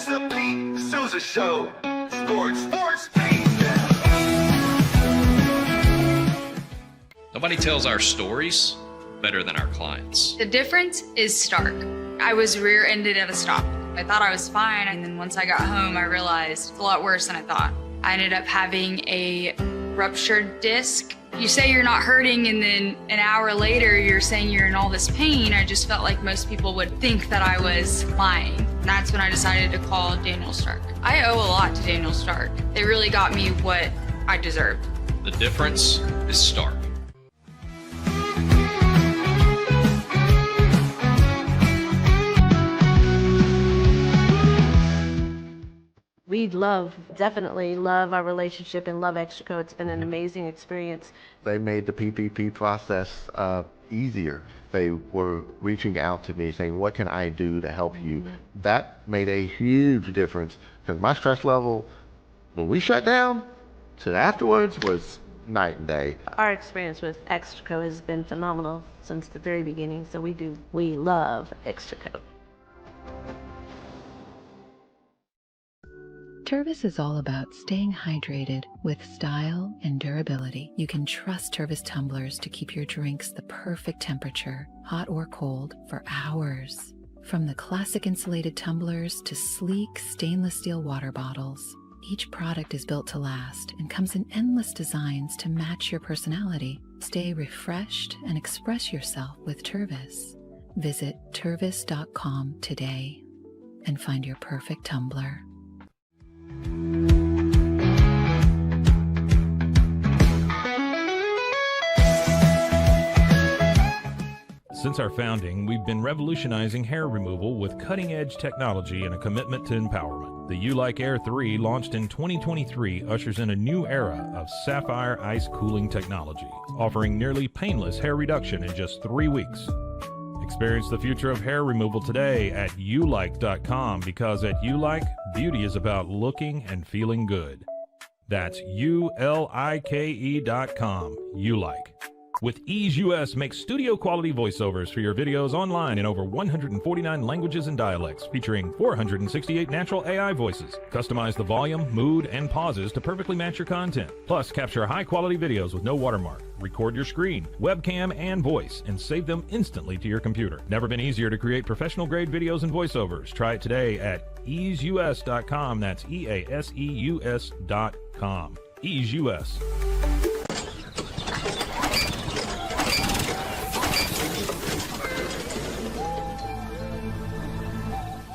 It's the Pete Sousa Show. Sports, Pete. Nobody tells our stories better than our clients. The difference is stark. I was rear-ended at a stop. I thought I was fine, and then once I got home, I realized it's a lot worse than I thought. I ended up having a ruptured disc. You say you're not hurting, and then an hour later, you're saying you're in all this pain. I just felt like most people would think that I was lying. And that's when I decided to call Daniel Stark. I owe a lot to Daniel Stark. They really got me what I deserved. The difference is stark. We definitely love our relationship and love Extraco. It's been an amazing experience. They made the PPP process easier. They were reaching out to me saying, what can I do to help you? That made a huge difference because my stress level, when we shut down, to afterwards was night and day. Our experience with Extraco has been phenomenal since the very beginning, so we love Extraco. Tervis is all about staying hydrated with style and durability. You can trust Tervis tumblers to keep your drinks the perfect temperature, hot or cold, for hours. From the classic insulated tumblers to sleek stainless steel water bottles, each product is built to last and comes in endless designs to match your personality. Stay refreshed and express yourself with Tervis. Visit tervis.com today and find your perfect tumbler. Since our founding, we've been revolutionizing hair removal with cutting-edge technology and a commitment to empowerment. The U-Like Air 3, launched in 2023, ushers in a new era of sapphire ice cooling technology, offering nearly painless hair reduction in just 3 weeks. Experience the future of hair removal today at ulike.com, because at Ulike, beauty is about looking and feeling good. That's ulike.com. Ulike. With Ease US, make studio quality voiceovers for your videos online in over 149 languages and dialects, featuring 468 natural AI voices. Customize the volume, mood, and pauses to perfectly match your content. Plus, capture high quality videos with no watermark. Record your screen, webcam, and voice, and save them instantly to your computer. Never been easier to create professional grade videos and voiceovers. Try it today at easeus.com. That's EASEUS.com. Ease US.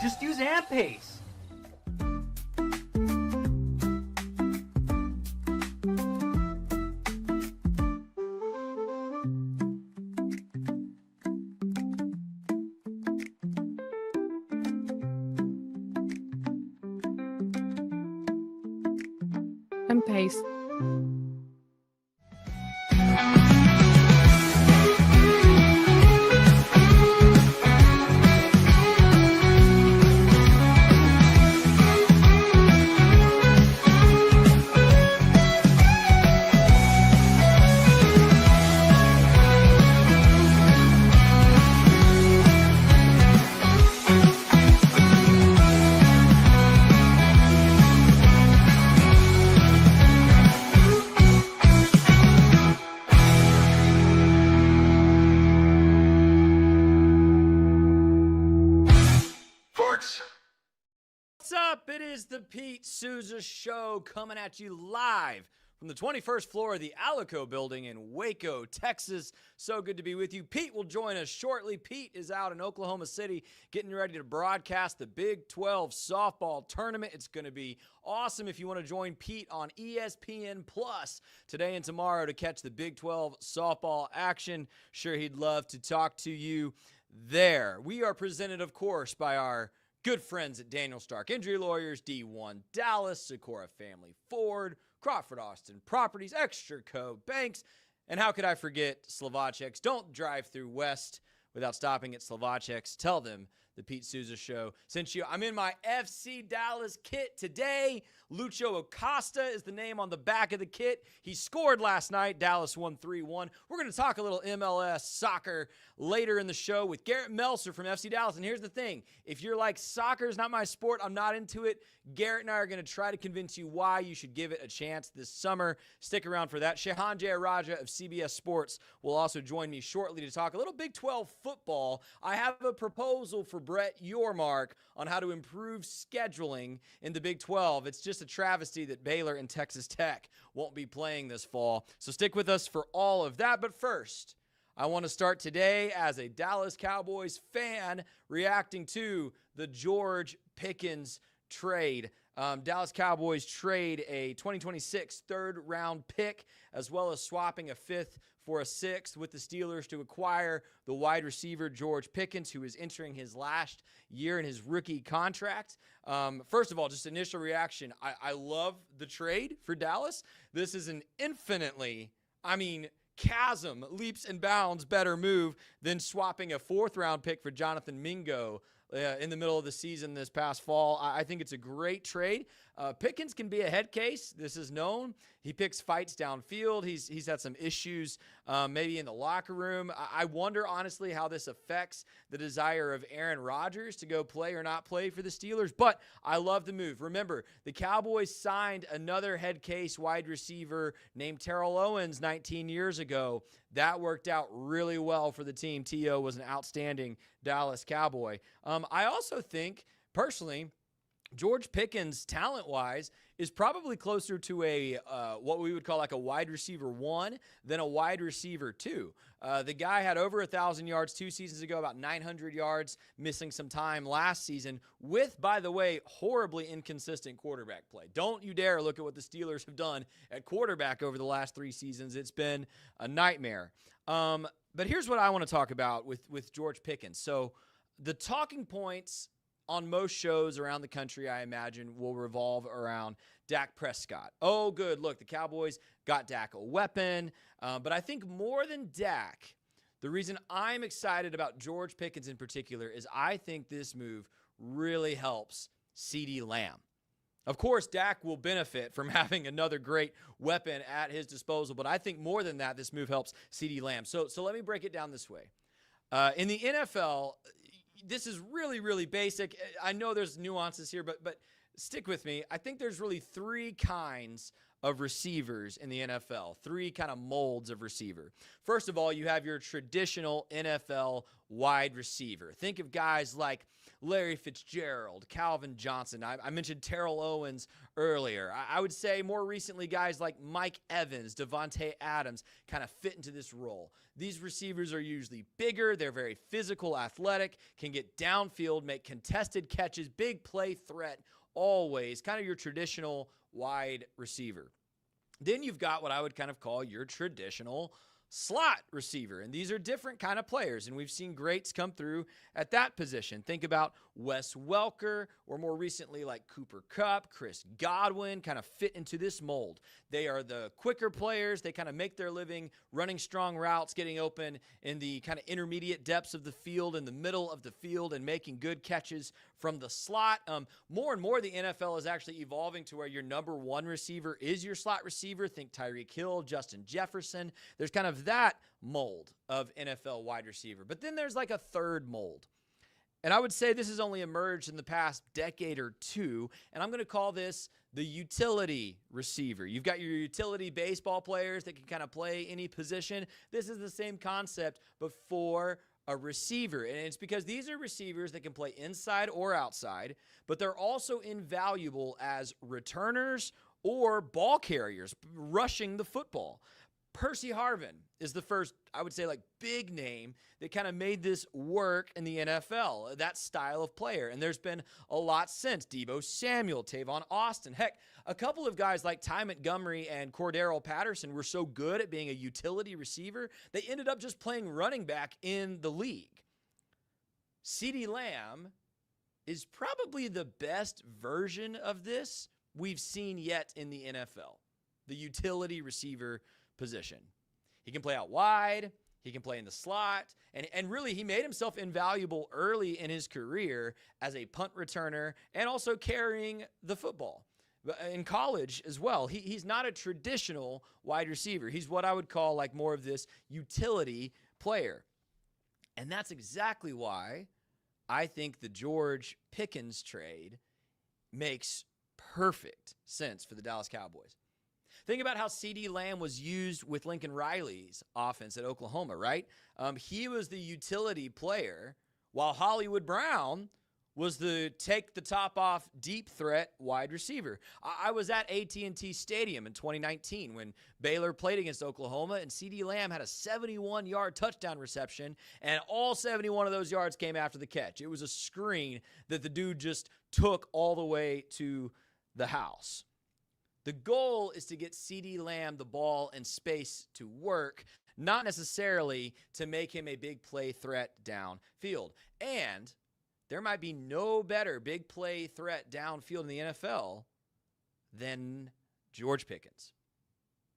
Just use AMP-Pace. AMP-Pace. What's up? It is the Pete Sousa Show, coming at you live from the 21st floor of the Alico building in Waco, Texas. So good to be with you. Pete will join us shortly. Pete is out in Oklahoma City getting ready to broadcast the Big 12 softball tournament. It's going to be awesome if you want to join Pete on ESPN Plus today and tomorrow to catch the Big 12 softball action. Sure, he'd love to talk to you there. We are presented, of course, by our good friends at Daniel Stark Injury Lawyers, D1 Dallas, Sikora Family Ford, Crawford Austin Properties, Extraco Banks, and how could I forget Slovaceks? Don't drive through West without stopping at Slovaceks. Tell them the Pete Sousa Show. I'm in my FC Dallas kit today. Lucho Acosta is the name on the back of the kit. He scored last night. Dallas won 3-1. We're going to talk a little MLS soccer later in the show with Garrett Melcer from FC Dallas. And here's the thing. If you're like, soccer's not my sport, I'm not into it, Garrett and I are going to try to convince you why you should give it a chance this summer. Stick around for that. Shehan Jeyarajah of CBS Sports will also join me shortly to talk a little Big 12 football. I have a proposal for Brett Yormark on how to improve scheduling in the Big 12. It's just a travesty that Baylor and Texas Tech won't be playing this fall. So stick with us for all of that. But first, I want to start today as a Dallas Cowboys fan reacting to the George Pickens trade. Dallas Cowboys trade a 2026 third-round pick as well as swapping a fifth for a sixth with the Steelers to acquire the wide receiver George Pickens, who is entering his last year in his rookie contract. First of all, just initial reaction. I love the trade for Dallas. This is an infinitely, chasm, leaps and bounds better move than swapping a fourth-round pick for Jonathan Mingo in the middle of the season this past fall. I think it's a great trade. Pickens can be a head case. This is known. He picks fights downfield. He's had some issues maybe in the locker room. I wonder, honestly, how this affects the desire of Aaron Rodgers to go play or not play for the Steelers. But I love the move. Remember, the Cowboys signed another head case wide receiver named Terrell Owens 19 years ago. That worked out really well for the team. T.O. was an outstanding Dallas Cowboy. I also think, personally, George Pickens, talent-wise, is probably closer to a what we would call like a wide receiver 1 than a wide receiver 2. The guy had over 1,000 yards 2 seasons ago, about 900 yards, missing some time last season with, by the way, horribly inconsistent quarterback play. Don't you dare look at what the Steelers have done at quarterback over the last 3 seasons. It's been a nightmare. But here's what I want to talk about with George Pickens. So the talking points on most shows around the country, I imagine, will revolve around Dak Prescott. Oh, good. Look, the Cowboys got Dak a weapon. But I think more than Dak, the reason I'm excited about George Pickens in particular is I think this move really helps CeeDee Lamb. Of course, Dak will benefit from having another great weapon at his disposal. But I think more than that, this move helps CeeDee Lamb. So let me break it down this way. In the NFL, this is really, really basic. I know there's nuances here, but stick with me. I think there's really 3 kinds of receivers in the NFL, 3 kind of molds of receiver. First of all, you have your traditional NFL wide receiver. Think of guys like Larry Fitzgerald, Calvin Johnson. I mentioned Terrell Owens earlier. I would say more recently guys like Mike Evans, Devontae Adams kind of fit into this role. These receivers are usually bigger. They're very physical, athletic, can get downfield, make contested catches, big play threat always, kind of your traditional wide receiver. Then you've got what I would kind of call your traditional slot receiver. And these are different kind of players, and we've seen greats come through at that position. Think about Wes Welker, or more recently like Cooper Kupp, Chris Godwin kind of fit into this mold. They are the quicker players. They kind of make their living running strong routes, getting open in the kind of intermediate depths of the field, in the middle of the field, and making good catches from the slot. More and more, the NFL is actually evolving to where your number 1 receiver is your slot receiver. Think Tyreek Hill, Justin Jefferson. There's kind of that mold of NFL wide receiver. But then there's like a third mold. And I would say this has only emerged in the past decade or 2, and I'm going to call this the utility receiver. You've got your utility baseball players that can kind of play any position. This is the same concept, but for a receiver. And it's because these are receivers that can play inside or outside, but they're also invaluable as returners or ball carriers, rushing the football. Percy Harvin is the first, I would say, like big name that kind of made this work in the NFL, that style of player. And there's been a lot since. Deebo Samuel, Tavon Austin. Heck, a couple of guys like Ty Montgomery and Cordero Patterson were so good at being a utility receiver, they ended up just playing running back in the league. CeeDee Lamb is probably the best version of this we've seen yet in the NFL, the utility receiver position. He can play out wide. He can play in the slot. And really, he made himself invaluable early in his career as a punt returner and also carrying the football. In college as well, he's not a traditional wide receiver. He's what I would call like more of this utility player. And that's exactly why I think the George Pickens trade makes perfect sense for the Dallas Cowboys. Think about how CeeDee Lamb was used with Lincoln Riley's offense at Oklahoma, right? He was the utility player, while Hollywood Brown was the take the top off deep threat wide receiver. I was at AT&T Stadium in 2019 when Baylor played against Oklahoma, and CeeDee Lamb had a 71-yard touchdown reception, and all 71 of those yards came after the catch. It was a screen that the dude just took all the way to the house. The goal is to get CeeDee Lamb the ball and space to work, not necessarily to make him a big play threat downfield. And there might be no better big play threat downfield in the NFL than George Pickens.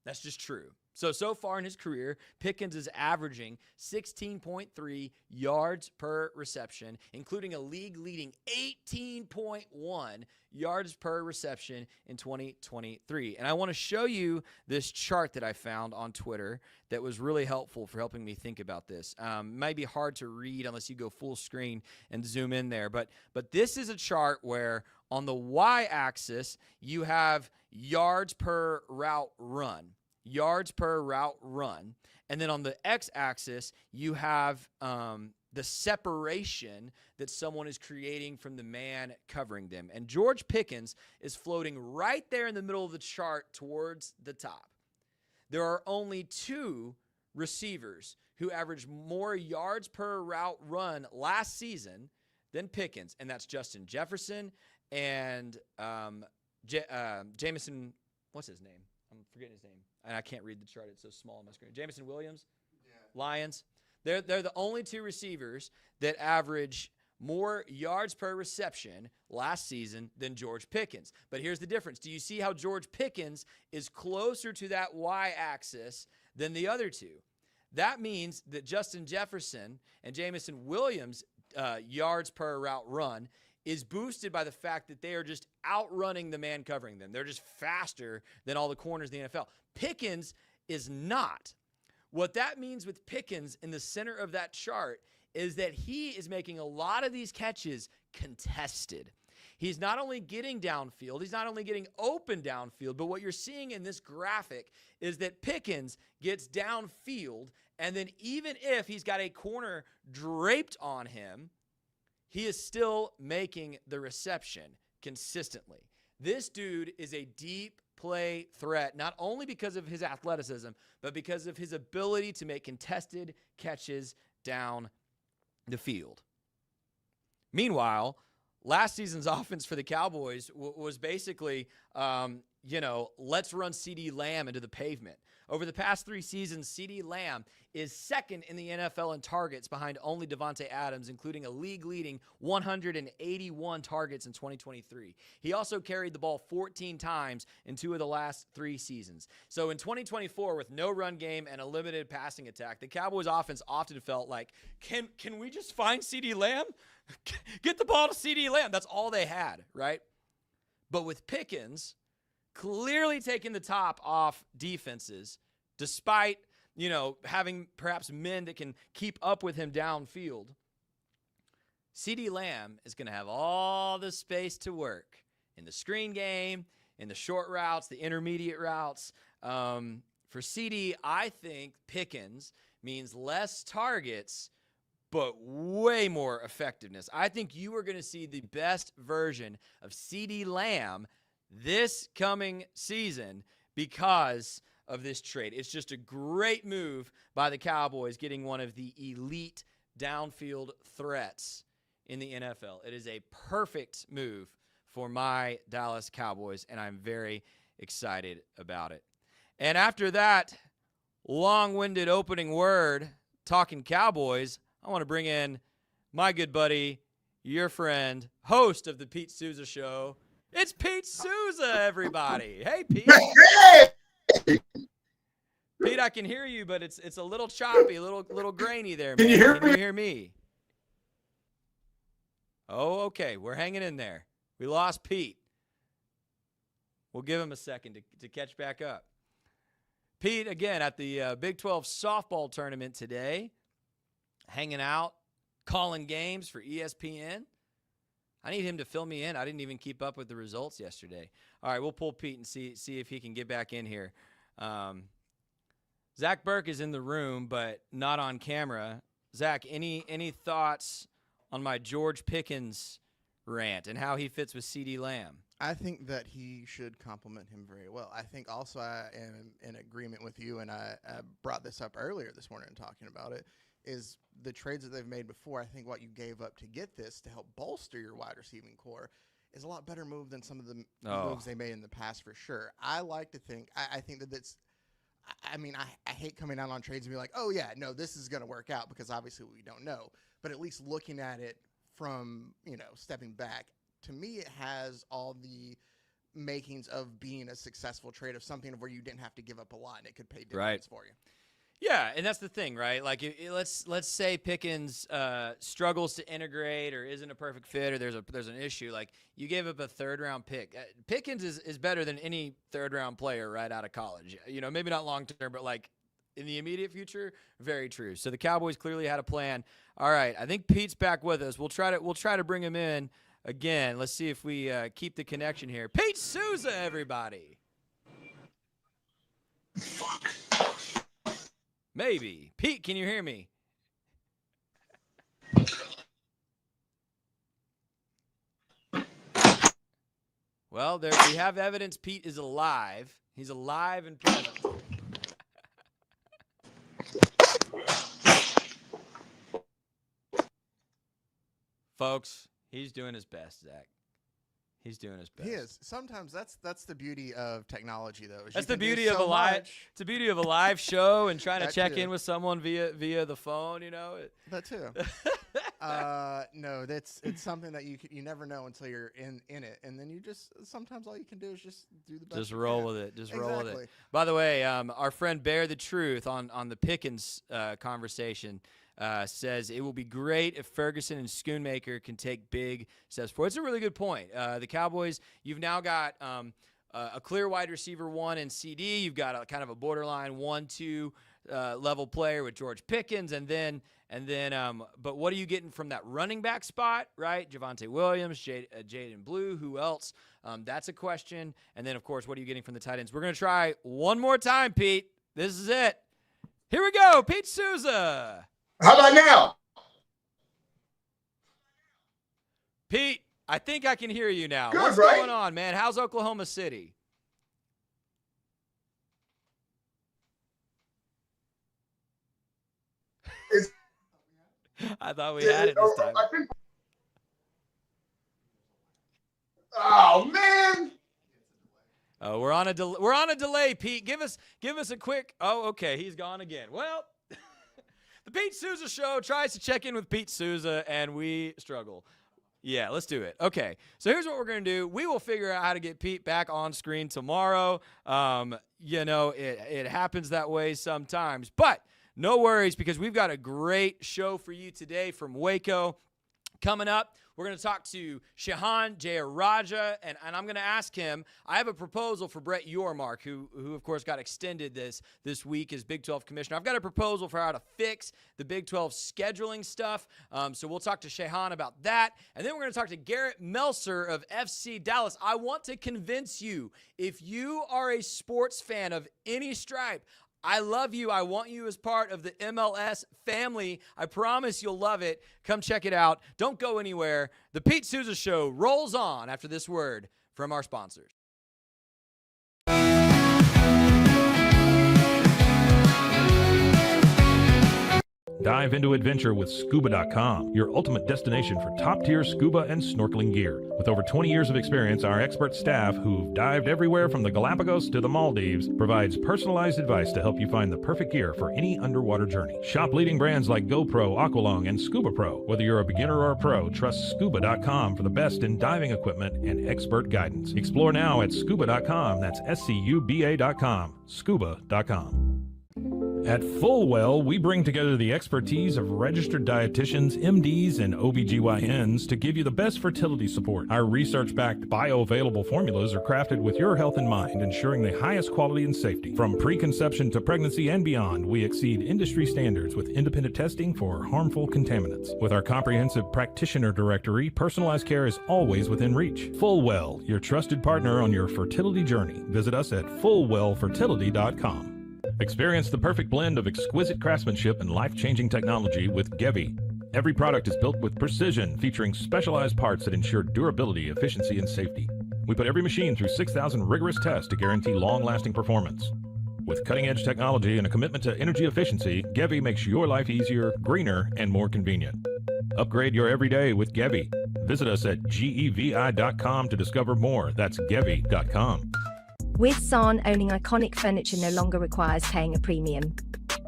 That's just true. So far in his career, Pickens is averaging 16.3 yards per reception, including a league-leading 18.1 yards per reception in 2023. And I want to show you this chart that I found on Twitter that was really helpful for helping me think about this. It might be hard to read unless you go full screen and zoom in there. But this is a chart where on the y-axis, you have yards per route run. Yards per route run. And then on the x-axis, you have the separation that someone is creating from the man covering them. And George Pickens is floating right there in the middle of the chart towards the top. There are only two receivers who averaged more yards per route run last season than Pickens, and that's Justin Jefferson and Jamison, what's his name? I'm forgetting his name. And I can't read the chart. It's so small on my screen. Jamison Williams, Lions. They're the only two receivers that average more yards per reception last season than George Pickens. But here's the difference. Do you see how George Pickens is closer to that y-axis than the other two? That means that Justin Jefferson and Jamison Williams' yards per route run is boosted by the fact that they are just outrunning the man covering them. They're just faster than all the corners in the NFL. Pickens is not. What that means with Pickens in the center of that chart is that he is making a lot of these catches contested. He's not only getting downfield, he's not only getting open downfield, but what you're seeing in this graphic is that Pickens gets downfield, and then even if he's got a corner draped on him, he is still making the reception consistently. This dude is a deep play threat, not only because of his athleticism, but because of his ability to make contested catches down the field. Meanwhile, last season's offense for the Cowboys was basically, let's run CeeDee Lamb into the pavement. Over the past 3 seasons, CeeDee Lamb is second in the NFL in targets behind only Davante Adams, including a league-leading 181 targets in 2023. He also carried the ball 14 times in 2 of the last 3 seasons. So in 2024, with no run game and a limited passing attack, the Cowboys offense often felt like, can we just find CeeDee Lamb? Get the ball to CeeDee Lamb. That's all they had, right? But with Pickens clearly taking the top off defenses, despite, having perhaps men that can keep up with him downfield, CeeDee Lamb is going to have all the space to work in the screen game, in the short routes, the intermediate routes. For CeeDee, I think Pickens means less targets, but way more effectiveness. I think you are going to see the best version of CeeDee Lamb this coming season because of this trade. It's just a great move by the Cowboys, getting one of the elite downfield threats in the NFL. It is a perfect move for my Dallas Cowboys, and I'm very excited about it. And after that long-winded opening word, talking Cowboys, I want to bring in my good buddy, your friend, host of the Pete Sousa Show. It's Pete Sousa, everybody. Hey, Pete. Pete, I can hear you, but it's a little choppy, a little grainy there, man. Can you hear Can you me? hear me? Oh, okay. We're hanging in there. We lost Pete. We'll give him a second to catch back up. Pete, again, at the Big 12 softball tournament today, hanging out, calling games for ESPN. I need him to fill me in. I didn't even keep up with the results yesterday. All right, we'll pull Pete and see if he can get back in here. Zach Burke is in the room, but not on camera. Zach, any thoughts on my George Pickens rant and how he fits with CeeDee Lamb? I think that he should compliment him very well. I think also I am in agreement with you, and I brought this up earlier this morning talking about it, is the trades that they've made before. I think what you gave up to get this to help bolster your wide receiving core is a lot better move than some of the moves they made in the past for sure. I like to think, I think that it's, I mean, I hate coming out on trades and be like, oh yeah, no, this is going to work out, because obviously we don't know. But at least looking at it from, stepping back, to me, it has all the makings of being a successful trade, of something where you didn't have to give up a lot and it could pay dividends for you. Yeah, and that's the thing, right? Like, let's say Pickens struggles to integrate or isn't a perfect fit, or there's an issue. Like, you gave up a third-round pick. Pickens is better than any third-round player right out of college. Maybe not long-term, but like in the immediate future, very true. So the Cowboys clearly had a plan. All right, I think Pete's back with us. We'll try to bring him in again. Let's see if we keep the connection here. Pete Sousa, everybody. Fuck. Maybe. Pete, can you hear me? Well, we have evidence Pete is alive. He's alive and present. Folks, he's doing his best, Zach. He's doing his best. He is. Sometimes that's the beauty of technology, though. That's the beauty of a live. It's the beauty of a live show and trying to check in with someone via the phone. That too. No, it's something that you never know until you're in it, and then sometimes all you can do is just do the best. Just roll with it. Just roll with it. By the way, our friend Bear the Truth on the Pickens conversation says it will be great if Ferguson and Schoonmaker can take big steps forward. It's a really good point. The Cowboys, you've now got a clear wide receiver one in CD. You've got a kind of a borderline 1-2 level player with George Pickens, and then but what are you getting from that running back spot, right? Javonte Williams, Jaden Blue, who else? That's a question. And then, of course, what are you getting from the tight ends? We're going to try one more time, Pete. This is it. Here we go, Pete Sousa. How about now? Pete, I think I can hear you now. Good, What's right? going on, man? How's Oklahoma City? I thought we had it this time. Oh man! Oh, we're on a delay, Pete. Give us a quick. Oh, okay, he's gone again. Well, the Pete Sousa Show tries to check in with Pete Sousa, and we struggle. Yeah, let's do it. Okay, so here's what we're going to do. We will figure out how to get Pete back on screen tomorrow. It happens that way sometimes, but no worries, because we've got a great show for you today from Waco. Coming up, we're going to talk to Shehan, Jeyarajah, and I'm going to ask him. I have a proposal for Brett Yormark, who of course got extended this week as Big 12 commissioner. I've got a proposal for how to fix the Big 12 scheduling stuff. So we'll talk to Shehan about that. And then we're going to talk to Garrett Melcer of FC Dallas. I want to convince you, if you are a sports fan of any stripe, I love you. I want you as part of the MLS family. I promise you'll love it. Come check it out. Don't go anywhere. The Pete Sousa Show rolls on after this word from our sponsors. Dive into adventure with scuba.com, your ultimate destination for top-tier scuba and snorkeling gear. With over 20 years of experience, our expert staff, who've dived everywhere from the Galapagos to the Maldives, provides personalized advice to help you find the perfect gear for any underwater journey. Shop leading brands like GoPro, Aqualung, and Scuba Pro. Whether you're a beginner or a pro, trust scuba.com for the best in diving equipment and expert guidance. Explore now at scuba.com. That's SCUBA.com. Scuba.com. At Fullwell, we bring together the expertise of registered dietitians, MDs, and OBGYNs to give you the best fertility support. Our research-backed bioavailable formulas are crafted with your health in mind, ensuring the highest quality and safety. From preconception to pregnancy and beyond, we exceed industry standards with independent testing for harmful contaminants. With our comprehensive practitioner directory, personalized care is always within reach. Fullwell, your trusted partner on your fertility journey. Visit us at fullwellfertility.com. Experience the perfect blend of exquisite craftsmanship and life-changing technology with Gevi. Every product is built with precision, featuring specialized parts that ensure durability, efficiency, and safety. We put every machine through 6,000 rigorous tests to guarantee long-lasting performance. With cutting-edge technology and a commitment to energy efficiency, Gevi makes your life easier, greener, and more convenient. Upgrade your everyday with Gevi. Visit us at gevi.com to discover more. That's gevi.com. With San, owning iconic furniture no longer requires paying a premium.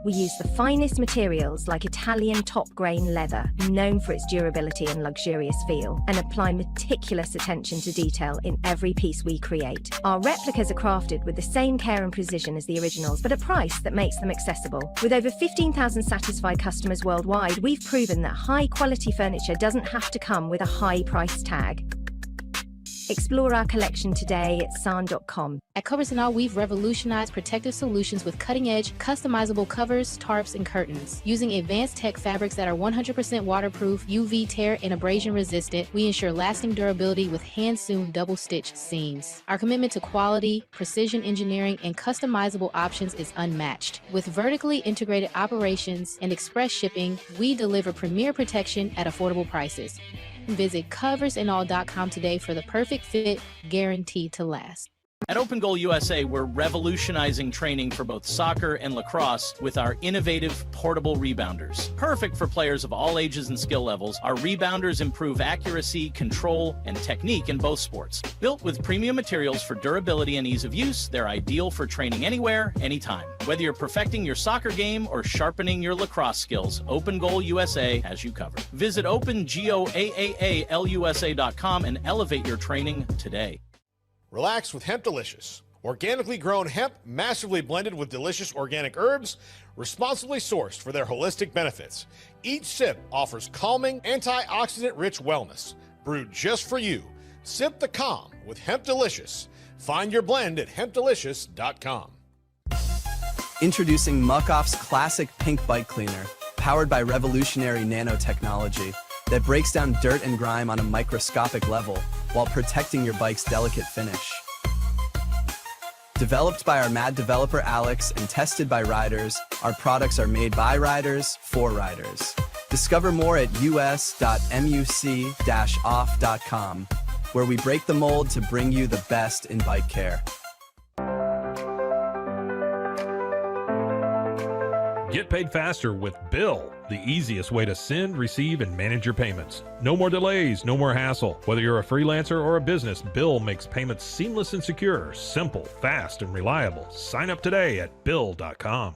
We use the finest materials like Italian top-grain leather, known for its durability and luxurious feel, and apply meticulous attention to detail in every piece we create. Our replicas are crafted with the same care and precision as the originals, but a price that makes them accessible. With over 15,000 satisfied customers worldwide, we've proven that high-quality furniture doesn't have to come with a high price tag. Explore our collection today at san.com. At Covers & All, we've revolutionized protective solutions with cutting-edge, customizable covers, tarps, and curtains. Using advanced tech fabrics that are 100% waterproof, UV tear, and abrasion-resistant, we ensure lasting durability with hand-sewn double-stitch seams. Our commitment to quality, precision engineering, and customizable options is unmatched. With vertically integrated operations and express shipping, we deliver premier protection at affordable prices. Visit coversandall.com today for the perfect fit, guaranteed to last. At Open Goal USA, we're revolutionizing training for both soccer and lacrosse with our innovative portable rebounders. Perfect for players of all ages and skill levels, our rebounders improve accuracy, control, and technique in both sports. Built with premium materials for durability and ease of use, they're ideal for training anywhere, anytime. Whether you're perfecting your soccer game or sharpening your lacrosse skills, Open Goal USA has you covered. Visit OpenGoAAALUSA.com and elevate your training today. Relax with Hemp Delicious. Organically grown hemp, massively blended with delicious organic herbs, responsibly sourced for their holistic benefits. Each sip offers calming, antioxidant-rich wellness. Brewed just for you. Sip the calm with Hemp Delicious. Find your blend at hempdelicious.com. Introducing Muck-Off's classic pink bike cleaner, powered by revolutionary nanotechnology that breaks down dirt and grime on a microscopic level while protecting your bike's delicate finish. Developed by our mad developer Alex and tested by riders, our products are made by riders for riders. Discover more at us.muc-off.com, where we break the mold to bring you the best in bike care. Get paid faster with Bill, the easiest way to send, receive, and manage your payments. No more delays, no more hassle. Whether you're a freelancer or a business, Bill makes payments seamless and secure, simple, fast, and reliable. Sign up today at Bill.com.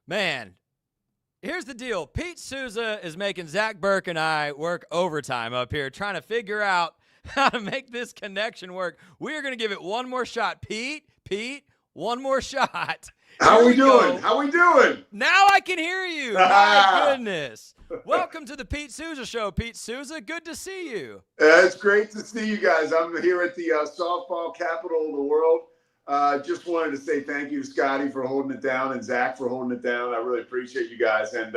Man, here's the deal. Pete Sousa is making Zach Burke and I work overtime up here trying to figure out how to make this connection work. We are going to give it one more shot. Pete, one more shot. How we doing? How we doing? Now I can hear you. My goodness. Welcome to the Pete Sousa Show, Pete Sousa. Good to see you. It's great to see you guys. I'm here at the softball capital of the world. Just wanted to say thank you to Scotty for holding it down and Zach for holding it down. I really appreciate you guys. And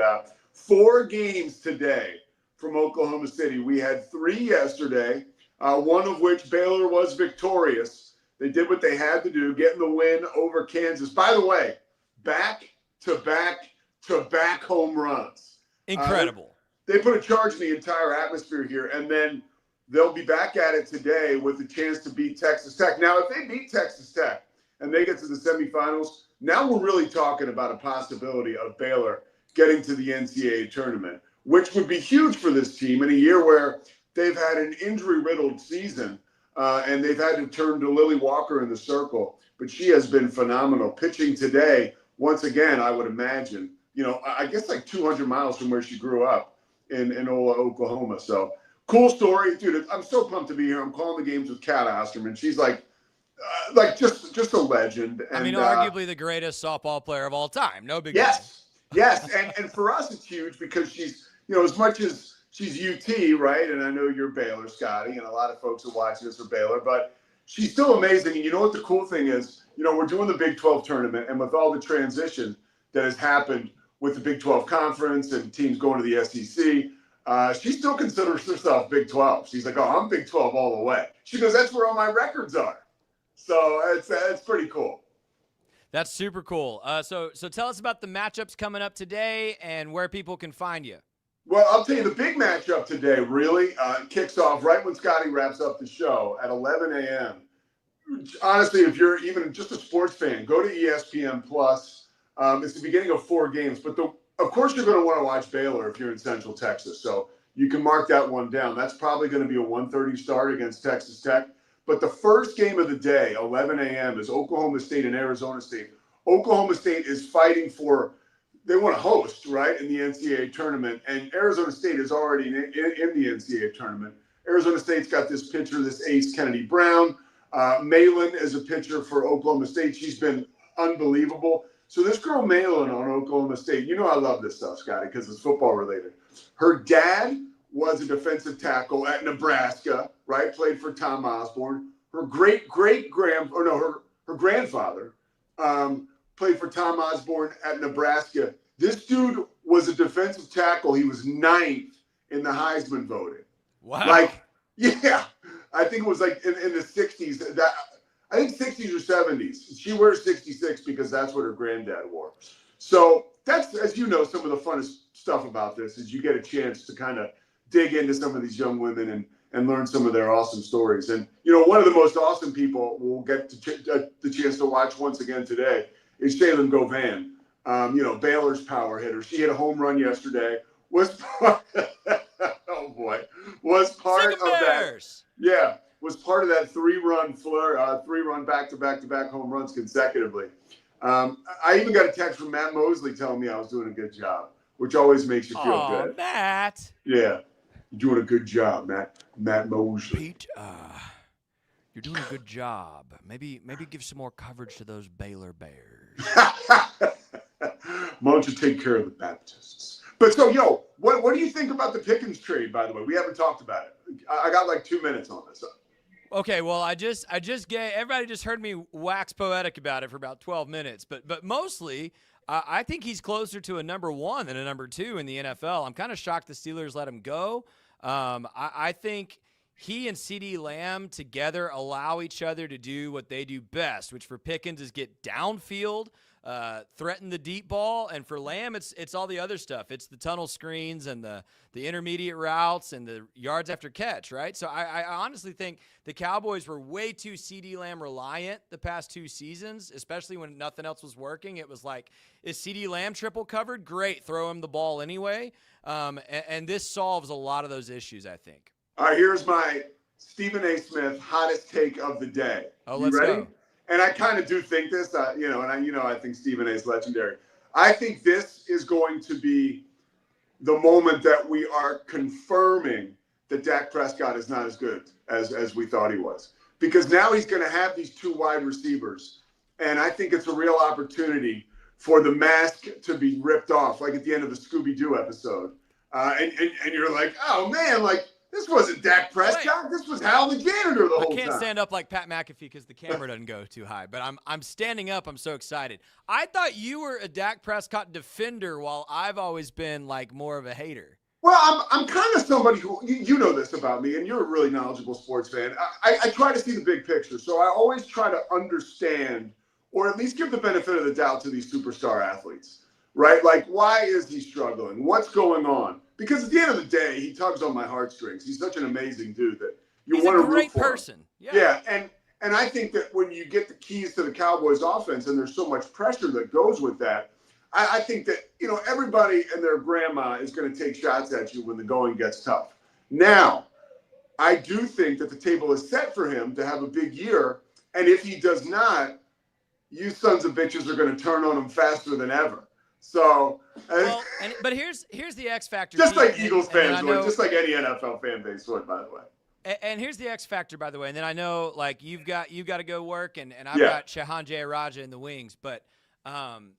4 games today from Oklahoma City. We had 3 yesterday, one of which Baylor was victorious. They did what they had to do, getting the win over Kansas. By the way, back-to-back home runs. Incredible. They put a charge in the entire atmosphere here, and then they'll be back at it today with a chance to beat Texas Tech. Now, if they beat Texas Tech and they get to the semifinals, now we're really talking about a possibility of Baylor getting to the NCAA tournament, which would be huge for this team in a year where they've had an injury-riddled season. and they've had to turn to Lily Walker in the circle. But she has been phenomenal. Pitching today, once again, I would imagine, I guess like 200 miles from where she grew up in Ola, Oklahoma. So cool story, dude. I'm so pumped to be here. I'm calling the games with Kat Osterman. She's like just a legend. And, I mean, arguably the greatest softball player of all time. No big Yes. And for us, it's huge because she's, as much as she's UT, right? And I know you're Baylor, Scotty, and a lot of folks are watching this are Baylor, but she's still amazing. And you know what the cool thing is? We're doing the Big 12 tournament, and with all the transition that has happened with the Big 12 conference and teams going to the SEC, she still considers herself Big 12. She's like, oh, I'm Big 12 all the way. She goes, that's where all my records are. So it's pretty cool. That's super cool. So tell us about the matchups coming up today and where people can find you. Well, I'll tell you, the big matchup today really kicks off right when Scotty wraps up the show at 11 a.m. Honestly, if you're even just a sports fan, go to ESPN Plus. It's the beginning of 4 games, but of course you're going to want to watch Baylor if you're in Central Texas. So you can mark that one down. That's probably going to be a 1:30 start against Texas Tech. But the first game of the day, 11 a.m., is Oklahoma State and Arizona State. Oklahoma State is fighting for, they want to host, right, in the NCAA tournament. And Arizona State is already in the NCAA tournament. Arizona State's got this pitcher, this ace, Kennedy Brown. Malin is a pitcher for Oklahoma State. She's been unbelievable. So this girl Malin on Oklahoma State, I love this stuff, Scotty, because it's football related. Her dad was a defensive tackle at Nebraska, right? Played for Tom Osborne. Her her grandfather played for Tom Osborne at Nebraska. This dude was a defensive tackle. He was 9th in the Heisman voting. Wow. I think it was like in the 60s. I think 60s or 70s. She wears 66 because that's what her granddad wore. So that's, as you know, some of the funnest stuff about this is you get a chance to kind of dig into some of these young women and learn some of their awesome stories. And, one of the most awesome people we'll get the chance to watch once again today is Shaylin Govan, Baylor's power hitter. She hit a home run yesterday, was part of that 3-run back-to-back home runs consecutively. I even got a text from Matt Mosley telling me I was doing a good job, which always makes you feel good. Matt. Yeah. You're doing a good job, Matt Mosley. Pete, you're doing a good job. Maybe give some more coverage to those Baylor Bears. Why don't you take care of the Baptists? But so, what do you think about the Pickens trade, by the way? We haven't talked about it. I got like 2 minutes on this. Okay, well, everybody just heard me wax poetic about it for about 12 minutes, but mostly I think he's closer to a number 1 than a number 2 in the NFL. I'm kind of shocked the Steelers let him go. I think he and CeeDee Lamb together allow each other to do what they do best, which for Pickens is get downfield, threaten the deep ball, and for Lamb it's all the other stuff. It's the tunnel screens and the intermediate routes and the yards after catch, right? So I honestly think the Cowboys were way too CeeDee Lamb reliant the past 2 seasons, especially when nothing else was working. It was like, is CeeDee Lamb triple covered? Great, throw him the ball anyway. And this solves a lot of those issues, I think. All right, here's my Stephen A. Smith hottest take of the day. Oh, let's ready? Go. And I kind of do think this, I think Stephen A. is legendary. I think this is going to be the moment that we are confirming that Dak Prescott is not as good as we thought he was. Because now he's going to have these 2 wide receivers. And I think it's a real opportunity for the mask to be ripped off, like at the end of the Scooby-Doo episode. And you're like, oh, man, like, this wasn't Dak Prescott. This was Hal the janitor the whole time. I can't stand up like Pat McAfee because the camera doesn't go too high. But I'm standing up. I'm so excited. I thought you were a Dak Prescott defender while I've always been like more of a hater. Well, I'm kind of somebody who, you know this about me, and you're a really knowledgeable sports fan. I try to see the big picture. So I always try to understand or at least give the benefit of the doubt to these superstar athletes, right? Like, why is he struggling? What's going on? Because at the end of the day, he tugs on my heartstrings. He's such an amazing dude that you want to root for. He's a great person. Yeah, and I think that when you get the keys to the Cowboys offense and there's so much pressure that goes with that, I think that, everybody and their grandma is going to take shots at you when the going gets tough. Now, I do think that the table is set for him to have a big year. And if he does not, you sons of bitches are going to turn on him faster than ever. So, but here's the X factor. Just Pete, like Eagles fans would, just like any NFL fan base would, by the way. And here's the X factor, by the way. And then I know, like, you've got to go work, and I've got Shehan Jeyarajah in the wings, but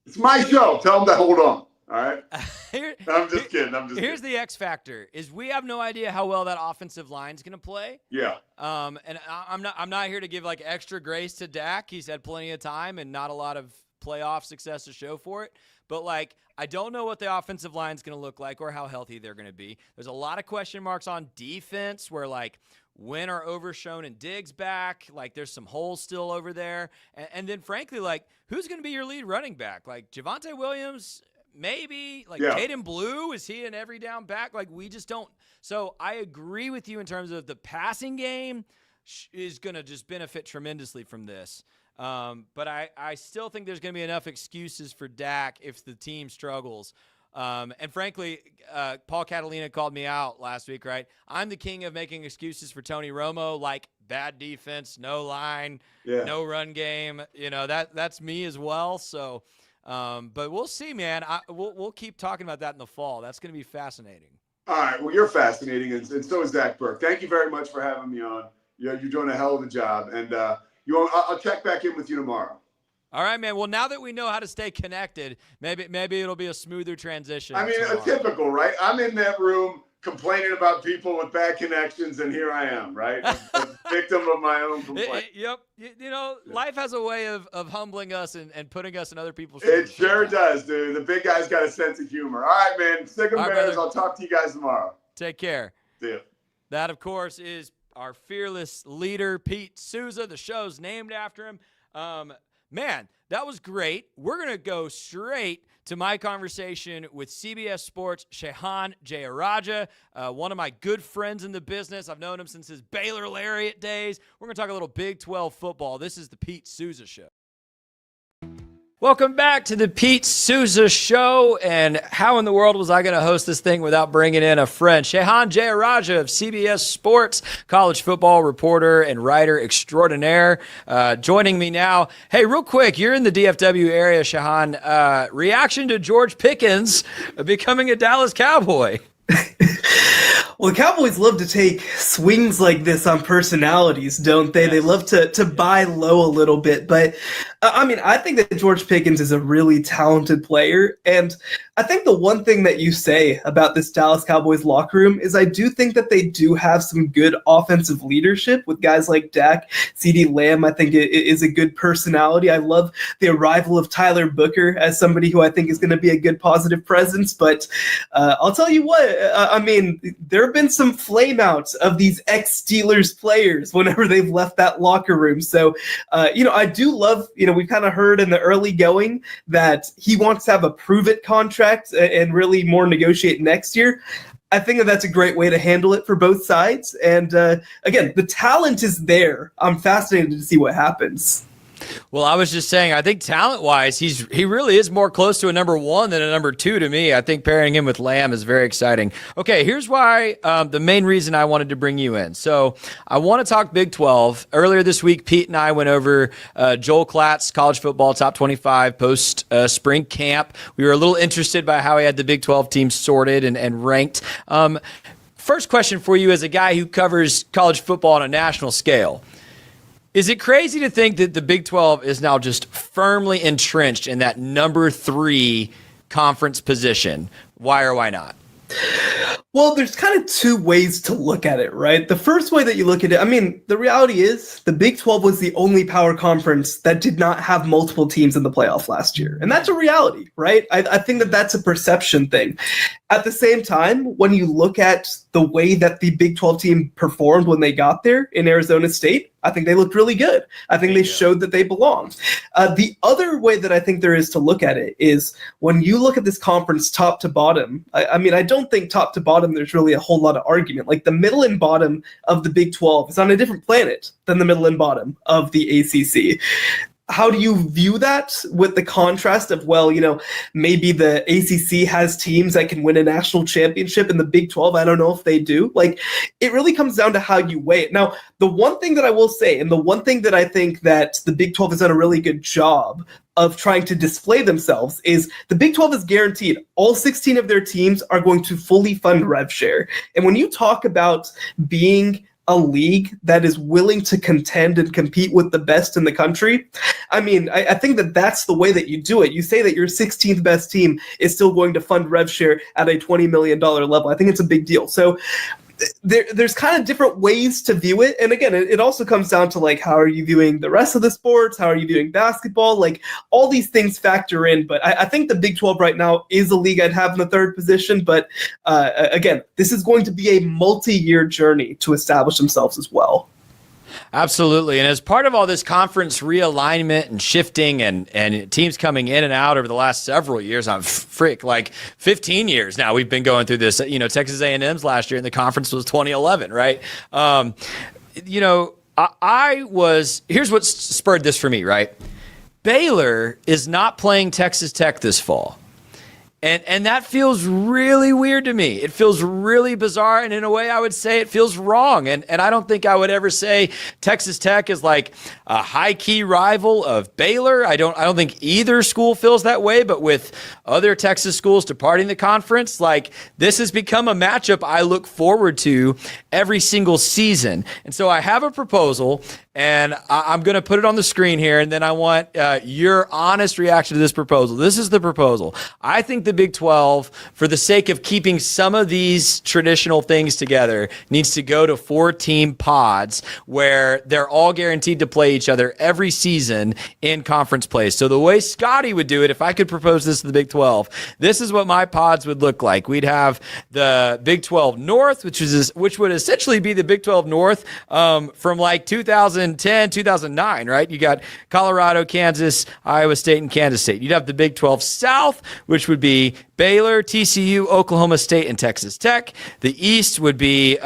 it's my show. Tell him to hold on. All right. I'm just kidding. Here's the X factor: is we have no idea how well that offensive line's going to play. Yeah. And I'm not here to give like extra grace to Dak. He's had plenty of time and not a lot of playoff success to show for it. But like, I don't know what the offensive line's going to look like or how healthy they're going to be. There's a lot of question marks on defense where like, when are Overshown and Diggs back? Like, there's some holes still over there. And then frankly, like, who's going to be your lead running back? Like Javonte Williams. Maybe like Caden Blue, is he an every down back? Like, we just don't. So I agree with you in terms of the passing game is going to just benefit tremendously from this. But I still think there's going to be enough excuses for Dak if the team struggles. And frankly, Paul Catalina called me out last week, right? I'm the king of making excuses for Tony Romo, like bad defense, no line, no run game. You know, that's me as well. So, but we'll see, man. We'll keep talking about that in the fall. That's going to be fascinating. All right. Well, you're fascinating, and so is Zach Burke. Thank you very much for having me on. You're doing a hell of a job, and I'll check back in with you tomorrow. All right, man. Well, now that we know how to stay connected, maybe it'll be a smoother transition. I mean, it's typical, right? I'm in that room complaining about people with bad connections, and here I am, right? A victim of my own complaint. Yep. You know, life has a way of humbling us and putting us in other people's shoes. It shoes. sure does, dude. The big guy's got a sense of humor. All right, man. Sick 'em bears. I'll talk to you guys tomorrow. Take care. See ya. That, of course, is our fearless leader, Pete Sousa. The show's named after him. Man, that was great. We're going to go straight to my conversation with CBS Sports' Shehan Jeyarajah, one of my good friends in the business. I've known him since his Baylor Lariat days. We're going to talk a little Big 12 football. This is the Pete Sousa Show. Welcome back to the Pete Sousa Show. And how in the world was I going to host this thing without bringing in a friend? Shehan Jeyarajah of CBS Sports, college football reporter and writer extraordinaire, joining me now. Hey, real quick, you're in the DFW area, Shehan. Reaction to George Pickens becoming a Dallas Cowboy? Well, the Cowboys love to take swings like this on personalities, don't they? Yes. They love to buy low a little bit. But, I mean, I think that George Pickens is a really talented player. And I think the one thing that you say about this Dallas Cowboys locker room is I do think that they do have some good offensive leadership with guys like Dak. CeeDee Lamb, I think, is a good personality. I love the arrival of Tyler Booker as somebody who I think is going to be a good positive presence. But I'll tell you what, I mean, there have been some flameouts of these ex-Steelers players whenever they've left that locker room. So, I do love, we've kind of heard in the early going that he wants to have a prove-it contract and really more negotiate next year. I think that that's a great way to handle it for both sides. And again, the talent is there. I'm fascinated to see what happens. Well, I was just saying, I think talent-wise, he really is more close to a number one than a number two to me. I think pairing him with Lamb is very exciting. Okay, here's why, the main reason I wanted to bring you in. So I want to talk Big 12. Earlier this week, Pete and I went over Joel Klatt's college football top 25 post-spring camp. We were a little interested by how he had the Big 12 teams sorted and ranked. First question for you as a guy who covers college football on a national scale. Is it crazy to think that the Big 12 is now just firmly entrenched in that number 3 conference position? Why or why not? Well, there's kind of two ways to look at it, right? The first way that you look at it, I mean, the reality is the Big 12 was the only power conference that did not have multiple teams in the playoff last year. And that's a reality, right? I think that that's a perception thing. At the same time, when you look at the way that the Big 12 team performed when they got there in Arizona State, I think they looked really good. I think they showed that they belonged. The other way that I think there is to look at it is when you look at this conference top to bottom, I mean, I don't think top to bottom there's really a whole lot of argument. Like the middle and bottom of the Big 12 is on a different planet than the middle and bottom of the ACC. how do you view that with the contrast of, well, maybe the ACC has teams that can win a national championship in the Big 12. I don't know if they do. Like, it really comes down to how you weigh it. Now, the one thing that I will say, and the one thing that I think that the Big 12 has done a really good job of trying to display themselves is the Big 12 is guaranteed all 16 of their teams are going to fully fund rev share. And when you talk about being a league that is willing to contend and compete with the best in the country, I mean, I think that that's the way that you do it. You say that your 16th best team is still going to fund rev share at a $20 million level. I think it's a big deal. So there's kind of different ways to view it. And again, it also comes down to, like, how are you viewing the rest of the sports? How are you viewing basketball? Like, all these things factor in. But I think the Big 12 right now is a league I'd have in the third position. But again, this is going to be a multi-year journey to establish themselves as well. Absolutely. And as part of all this conference realignment and shifting and teams coming in and out over the last several years, like 15 years now, we've been going through this. Texas A&M's last year in the conference was 2011, right? Here's what spurred this for me, right? Baylor is not playing Texas Tech this fall. And that feels really weird to me. It feels really bizarre, and in a way I would say it feels wrong. And I don't think I would ever say Texas Tech is like a high-key rival of Baylor. I don't think either school feels that way, but with other Texas schools departing the conference, like, this has become a matchup I look forward to every single season. And so I have a proposal, and I'm going to put it on the screen here, and then I want your honest reaction to this proposal. This is the proposal. I think the Big 12, for the sake of keeping some of these traditional things together, needs to go to 4-team pods where they're all guaranteed to play each other every season in conference play. So the way Scotty would do it, if I could propose this to the Big 12, this is what my pods would look like. We'd have the Big 12 North, which would essentially be the Big 12 North from like 2010, 2009, right? You got Colorado, Kansas, Iowa State, and Kansas State. You'd have the Big 12 South, which would be Baylor, TCU, Oklahoma State, and Texas Tech. The East would be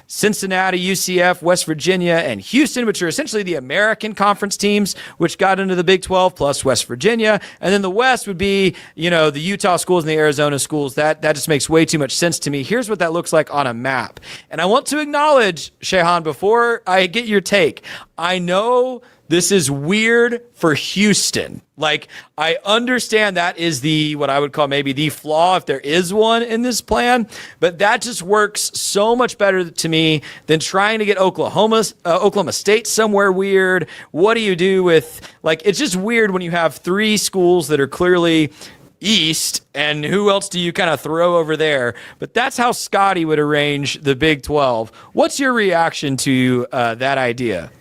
Cincinnati, UCF, West Virginia, and Houston, which are essentially the American Conference teams, which got into the Big 12, plus West Virginia. And then the West would be, the Utah schools and the Arizona schools. That just makes way too much sense to me. Here's what that looks like on a map. And I want to acknowledge, Shehan, before I get your take, I know this is weird for Houston. Like, I understand that is what I would call maybe the flaw, if there is one in this plan, but that just works so much better to me than trying to get Oklahoma State somewhere weird. What do you do with, it's just weird when you have 3 schools that are clearly East, and who else do you kind of throw over there? But that's how Scotty would arrange the Big 12. What's your reaction to that idea?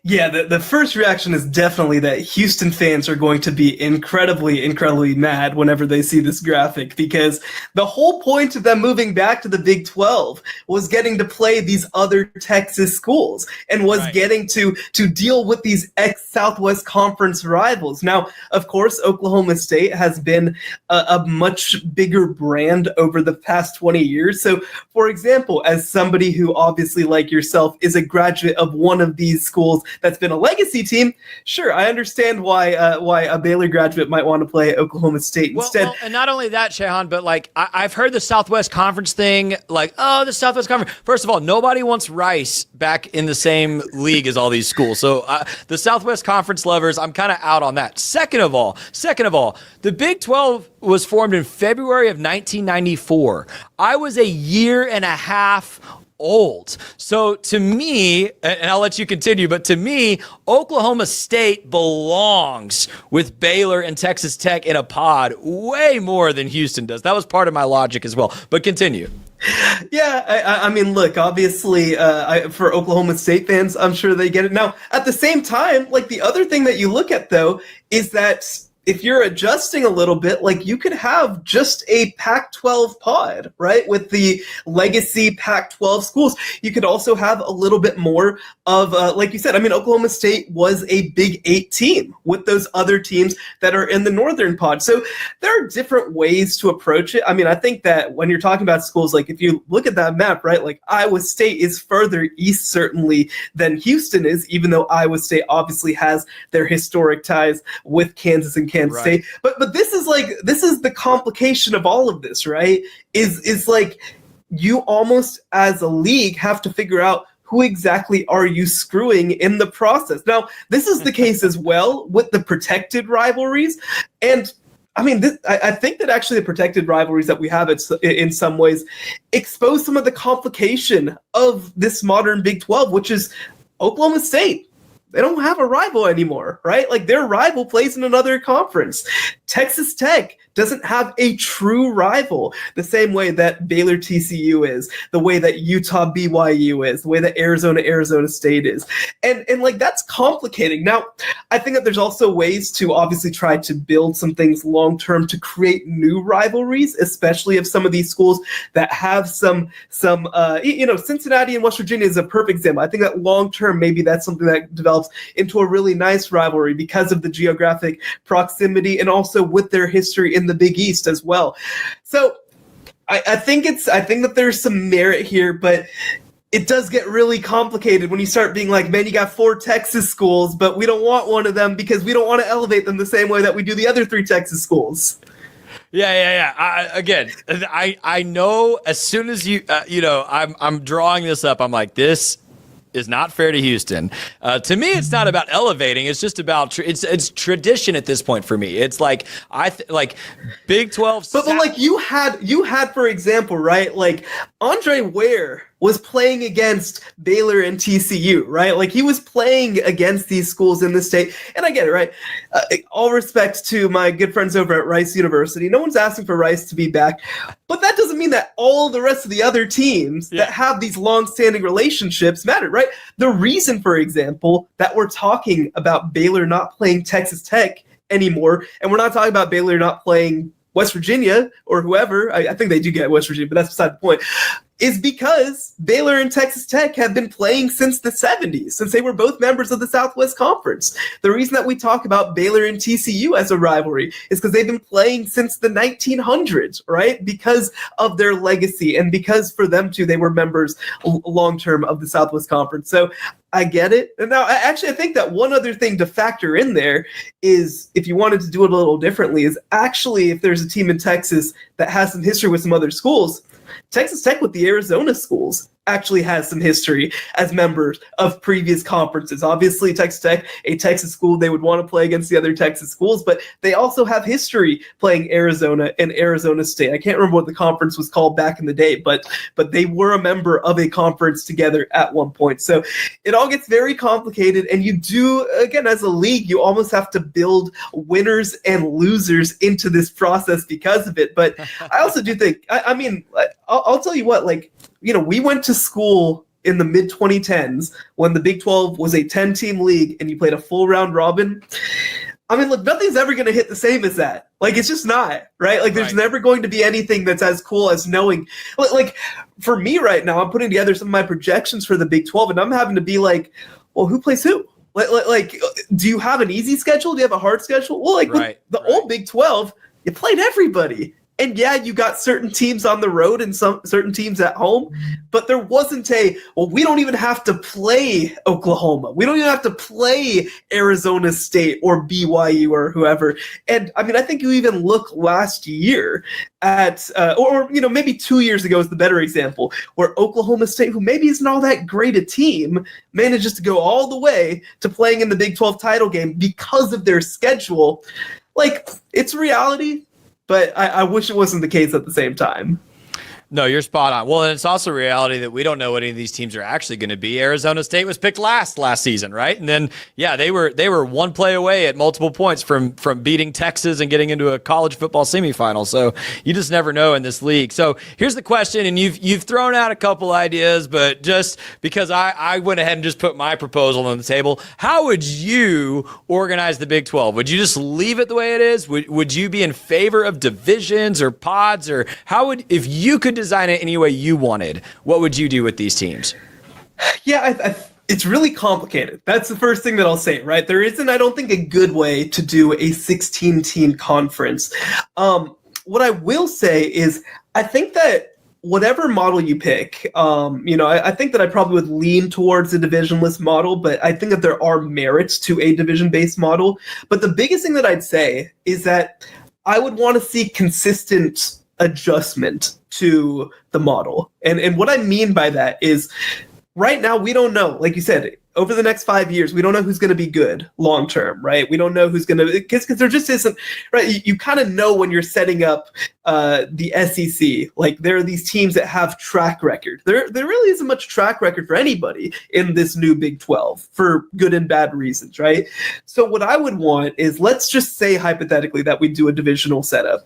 Yeah, the first reaction is definitely that Houston fans are going to be incredibly, incredibly mad whenever they see this graphic, because the whole point of them moving back to the Big 12 was getting to play these other Texas schools and was getting to deal with these ex-Southwest Conference rivals. Now, of course, Oklahoma State has been a much bigger brand over the past 20 years. So, for example, as somebody who obviously, like yourself, is a graduate of one of these schools that's been a legacy team, sure, I understand why a Baylor graduate might want to play Oklahoma State instead. Well, and not only that, Shehan, but I've heard the Southwest Conference thing, the Southwest Conference. First of all, nobody wants Rice back in the same league as all these schools. So the Southwest Conference lovers, I'm kind of out on that. Second of all, the Big 12 was formed in February of 1994. I was a year and a half old. So to me, and I'll let you continue, but to me, Oklahoma State belongs with Baylor and Texas Tech in a pod way more than Houston does. That was part of my logic as well. But continue. Yeah, I mean, look, obviously, for Oklahoma State fans, I'm sure they get it. Now, at the same time, the other thing that you look at, though, is that if you're adjusting a little bit, like you could have just a Pac-12 pod, right? With the legacy Pac-12 schools. You could also have a little bit more of, like you said, I mean, Oklahoma State was a Big 8 team with those other teams that are in the Northern pod. So there are different ways to approach it. I mean, I think that when you're talking about schools, like if you look at that map, right, like Iowa State is further east certainly than Houston is, even though Iowa State obviously has their historic ties with Kansas and Kansas State. But this is the complication of all of this, right? Is like you almost as a league have to figure out who exactly are you screwing in the process. Now, this is the case as well with the protected rivalries. And I mean, I think that actually the protected rivalries that we have in some ways expose some of the complication of this modern Big 12, which is Oklahoma State. They don't have a rival anymore, right? Like their rival plays in another conference. Texas Tech doesn't have a true rival the same way that Baylor TCU is, the way that Utah BYU is, the way that Arizona State is. And like that's complicating. Now, I think that there's also ways to obviously try to build some things long term to create new rivalries, especially if some of these schools that have some Cincinnati and West Virginia is a perfect example. I think that long term maybe that's something that develops into a really nice rivalry because of the geographic proximity and also with their history in the Big East as well. So I think that there's some merit here, but it does get really complicated when you start being like, man, you got 4 Texas schools, but we don't want one of them because we don't want to elevate them the same way that we do the other 3 Texas schools. Yeah. I know as soon as I'm drawing this up, I'm like, this is not fair to Houston. To me, it's not about elevating. It's just about it's tradition at this point for me. It's like like Big 12. But like you had for example, right? Like Andre Ware was playing against Baylor and TCU, right? Like he was playing against these schools in the state. And I get it, right? All respect to my good friends over at Rice University. No one's asking for Rice to be back. But that doesn't mean that all the rest of the other teams that have these long-standing relationships matter, right? The reason, for example, that we're talking about Baylor not playing Texas Tech anymore, and we're not talking about Baylor not playing West Virginia or whoever, I think they do get West Virginia, but that's beside the point, is because Baylor and Texas Tech have been playing since the 70s, since they were both members of the Southwest Conference. The reason that we talk about Baylor and TCU as a rivalry is because they've been playing since the 1900s, right? Because of their legacy and because for them too, they were members long-term of the Southwest Conference. So I get it. And now, actually, I think that one other thing to factor in there is, if you wanted to do it a little differently, is actually if there's a team in Texas that has some history with some other schools, Texas Tech with the Arizona schools actually has some history as members of previous conferences. Obviously, Texas Tech, a Texas school, they would want to play against the other Texas schools, but they also have history playing Arizona and Arizona State. I can't remember what the conference was called back in the day, but they were a member of a conference together at one point. So it all gets very complicated, and you do, again, as a league, you almost have to build winners and losers into this process because of it. But I also do think, I mean, I'll tell you what, like, you know, we went to school in the mid-2010s when the Big 12 was a 10-team league and you played a full round robin. I mean, look, nothing's ever going to hit the same as that. Like, it's just not, right? Like, there's never going to be anything that's as cool as knowing. Like, for me right now, I'm putting together some of my projections for the Big 12, and I'm having to be like, well, who plays who? Like, do you have an easy schedule? Do you have a hard schedule? Well, like, with the old Big 12, you played everybody. And yeah, you got certain teams on the road and some certain teams at home, but there wasn't we don't even have to play Oklahoma. We don't even have to play Arizona State or BYU or whoever. And I mean, I think you even look last year at, or maybe 2 years ago is the better example, where Oklahoma State, who maybe isn't all that great a team, manages to go all the way to playing in the Big 12 title game because of their schedule. Like, it's reality. But I wish it wasn't the case at the same time. No, you're spot on. Well, and it's also a reality that we don't know what any of these teams are actually going to be. Arizona State was picked last season, right? And then, yeah, they were one play away at multiple points from beating Texas and getting into a college football semifinal. So you just never know in this league. So here's the question, and you've thrown out a couple ideas, but just because I went ahead and just put my proposal on the table, how would you organize the Big 12? Would you just leave it the way it is? Would you be in favor of divisions or pods, or if you could design it any way you wanted, what would you do with these teams? Yeah, it's really complicated. That's the first thing that I'll say, right? There isn't, I don't think, a good way to do a 16-team conference. What I will say is I think that whatever model you pick, I think that I probably would lean towards a divisionless model, but I think that there are merits to a division-based model. But the biggest thing that I'd say is that I would want to see consistent adjustment to the model. And what I mean by that is right now we don't know, like you said, over the next 5 years, we don't know who's going to be good long term, right? We don't know who's going to, because there just isn't, right? You kind of know when you're setting up the SEC, like there are these teams that have track record. There really isn't much track record for anybody in this new Big 12 for good and bad reasons, right? So what I would want is, let's just say hypothetically that we do a divisional setup.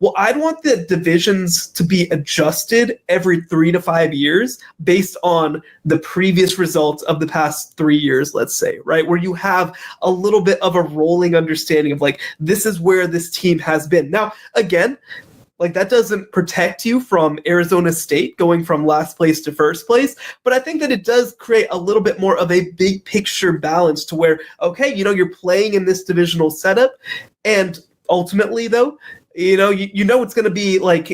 Well, I'd want the divisions to be adjusted every 3 to 5 years based on the previous results of the past 3 years, let's say, right? Where you have a little bit of a rolling understanding of like, this is where this team has been. Now, again, like that doesn't protect you from Arizona State going from last place to first place, but I think that it does create a little bit more of a big picture balance to where, okay, you're playing in this divisional setup, and ultimately though, it's going to be like,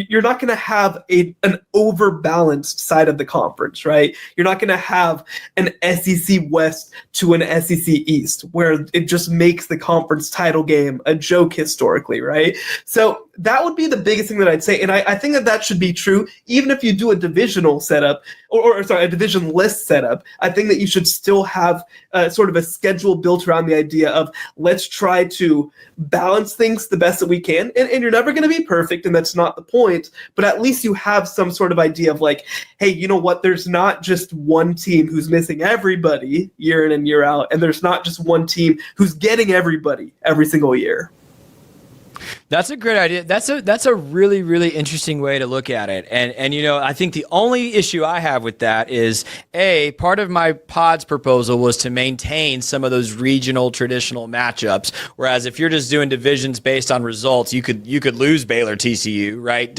you're not going to have an overbalanced side of the conference, right? You're not going to have an SEC West to an SEC East where it just makes the conference title game a joke historically, right? So that would be the biggest thing that I'd say. And I think that should be true even if you do a divisional setup or a divisionless setup. I think that you should still have sort of a schedule built around the idea of, let's try to balance things the best that we can. And you're never going to be perfect, and that's not the point, but at least you have some sort of idea of like, hey, you know what? There's not just one team who's missing everybody year in and year out, and there's not just one team who's getting everybody every single year. That's a great idea. That's a really, really interesting way to look at it. And I think the only issue I have with that is, part of my pod's proposal was to maintain some of those regional traditional matchups. Whereas if you're just doing divisions based on results, you could lose Baylor, TCU, right?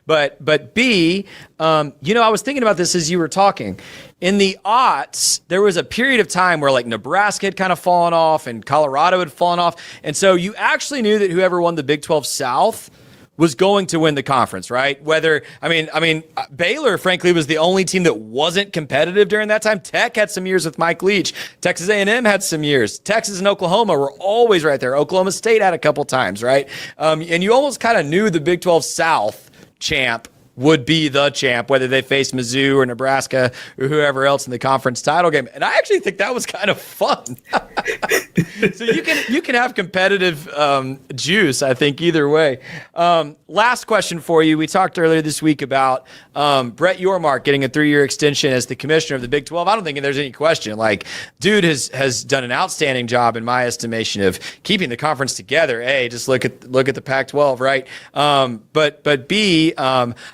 But B, I was thinking about this as you were talking. In the aughts, there was a period of time where like Nebraska had kind of fallen off and Colorado had fallen off. And so you actually knew that whoever won the Big 12 South was going to win the conference, right? Baylor, frankly, was the only team that wasn't competitive during that time. Tech had some years with Mike Leach. Texas A&M had some years. Texas and Oklahoma were always right there. Oklahoma State had a couple times, right? And you almost kind of knew the Big 12 South champ would be the champ, whether they face Mizzou or Nebraska or whoever else in the conference title game. And I actually think that was kind of fun. So you can have competitive juice, I think, either way. Last question for you. We talked earlier this week about Brett Yormark getting a 3-year extension as the commissioner of the Big 12. I don't think there's any question. Like, dude has done an outstanding job, in my estimation, of keeping the conference together. A, just look at the Pac-12, right? But B,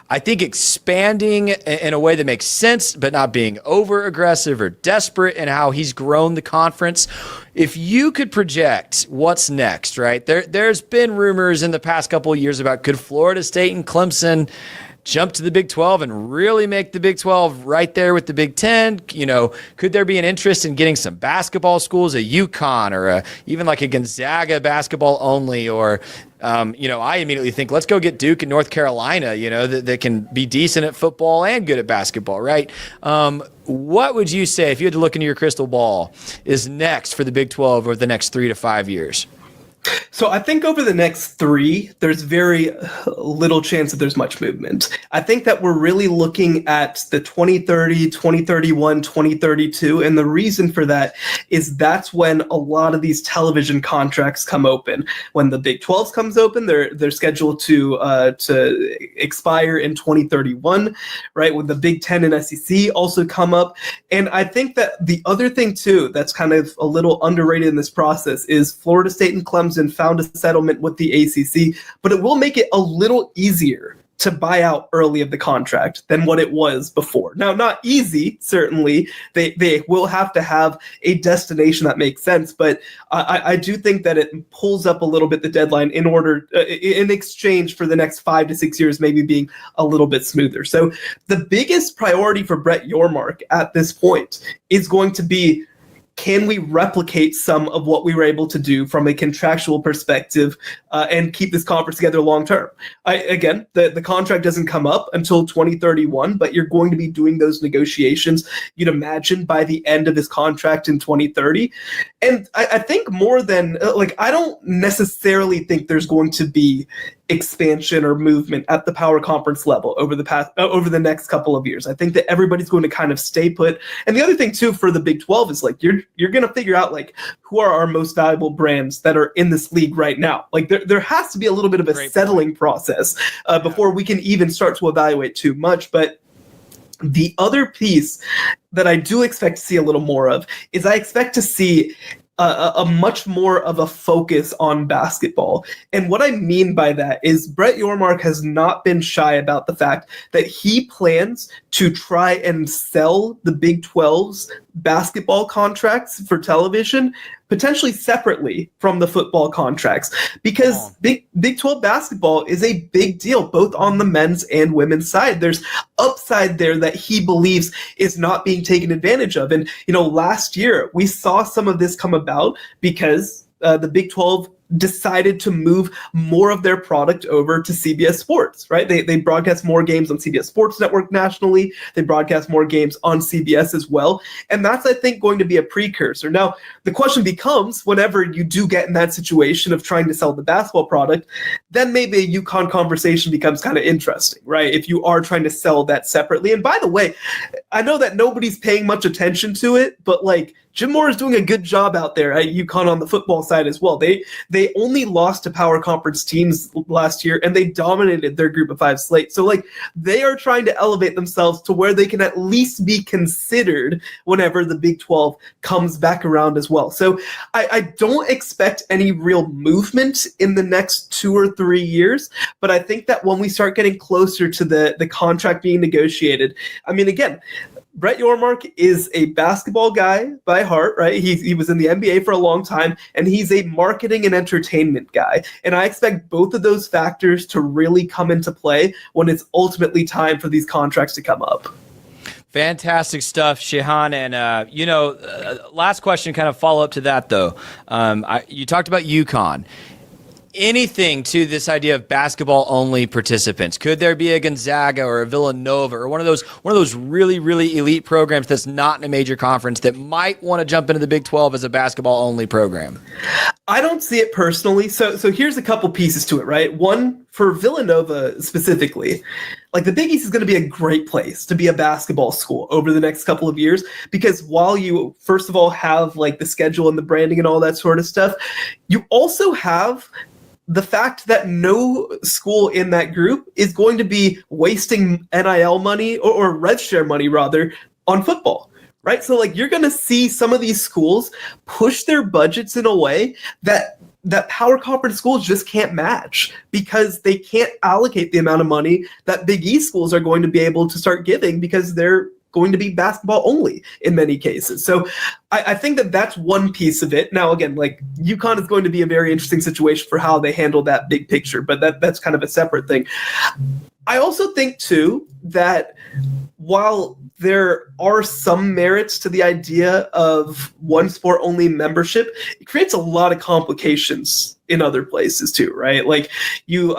I think expanding in a way that makes sense, but not being over aggressive or desperate in how he's grown the conference. If you could project what's next, right? There's been rumors in the past couple of years about, could Florida State and Clemson jump to the Big 12 and really make the Big 12 right there with the Big 10? Could there be an interest in getting some basketball schools, a UConn or even like a Gonzaga basketball only? Or, I immediately think, let's go get Duke and North Carolina, that can be decent at football and good at basketball, right? What would you say, if you had to look into your crystal ball, is next for the Big 12 over the next 3 to 5 years? So I think over the next 3, there's very little chance that there's much movement. I think that we're really looking at the 2030, 2031, 2032, and the reason for that is that's when a lot of these television contracts come open. When the Big 12 comes open, they're scheduled to expire in 2031, right? When the Big 10 and SEC also come up, and I think that the other thing too that's kind of a little underrated in this process is Florida State and Clemson found a settlement with the ACC, but it will make it a little easier to buy out early of the contract than what it was before. Now, not easy, certainly. They will have to have a destination that makes sense, but I do think that it pulls up a little bit the deadline in order, in exchange for the next 5 to 6 years maybe being a little bit smoother. So the biggest priority for Brett Yormark at this point is going to be, can we replicate some of what we were able to do from a contractual perspective and keep this conference together long term? Again, the contract doesn't come up until 2031, but you're going to be doing those negotiations, you'd imagine, by the end of his contract in 2030. And I think more than, I don't necessarily think there's going to be expansion or movement at the power conference level over the next couple of years. I think that everybody's going to kind of stay put. And the other thing too for the Big 12 is you're going to figure out who are our most valuable brands that are in this league right now. There has to be a little bit of a settling process before we can even start to evaluate too much. But the other piece that I do expect to see a little more of is I expect to see a much more of a focus on basketball. And what I mean by that is Brett Yormark has not been shy about the fact that he plans to try and sell the Big 12's basketball contracts for television potentially separately from the football contracts, because Big 12 basketball is a big deal both on the men's and women's side. There's upside there that he believes is not being taken advantage of. And last year we saw some of this come about because the Big 12 decided to move more of their product over to CBS Sports, right? They broadcast more games on CBS Sports Network nationally. They broadcast more games on CBS as well. And that's, I think, going to be a precursor. Now, the question becomes, whenever you do get in that situation of trying to sell the basketball product, then maybe a UConn conversation becomes kind of interesting, right? If you are trying to sell that separately. And by the way, I know that nobody's paying much attention to it, but Jim Moore is doing a good job out there at UConn on the football side as well. They only lost to power conference teams last year, and they dominated their group of 5 slate. So they are trying to elevate themselves to where they can at least be considered whenever the Big 12 comes back around as well. So I don't expect any real movement in the next 2 or 3 years, but I think that when we start getting closer to the contract being negotiated, again, Brett Yormark is a basketball guy by heart, right? He was in the NBA for a long time, and he's a marketing and entertainment guy. And I expect both of those factors to really come into play when it's ultimately time for these contracts to come up. Fantastic stuff, Shehan. And, last question, kind of follow up to that, though. You talked about UConn. Anything to this idea of basketball-only participants? Could there be a Gonzaga or a Villanova or one of those really, really elite programs that's not in a major conference that might want to jump into the Big 12 as a basketball-only program? I don't see it personally. So here's a couple pieces to it, right? One, for Villanova specifically, the Big East is going to be a great place to be a basketball school over the next couple of years, because while you, first of all, have the schedule and the branding and all that sort of stuff, you also have the fact that no school in that group is going to be wasting NIL money or rev share money, rather, on football, right? So you're going to see some of these schools push their budgets in a way that power conference schools just can't match, because they can't allocate the amount of money that Big East schools are going to be able to start giving, because they're going to be basketball only in many cases. So I think that that's one piece of it. Now, again, UConn is going to be a very interesting situation for how they handle that big picture, but that's kind of a separate thing. I also think, too, that while there are some merits to the idea of one sport only membership, it creates a lot of complications in other places too, right? Like you,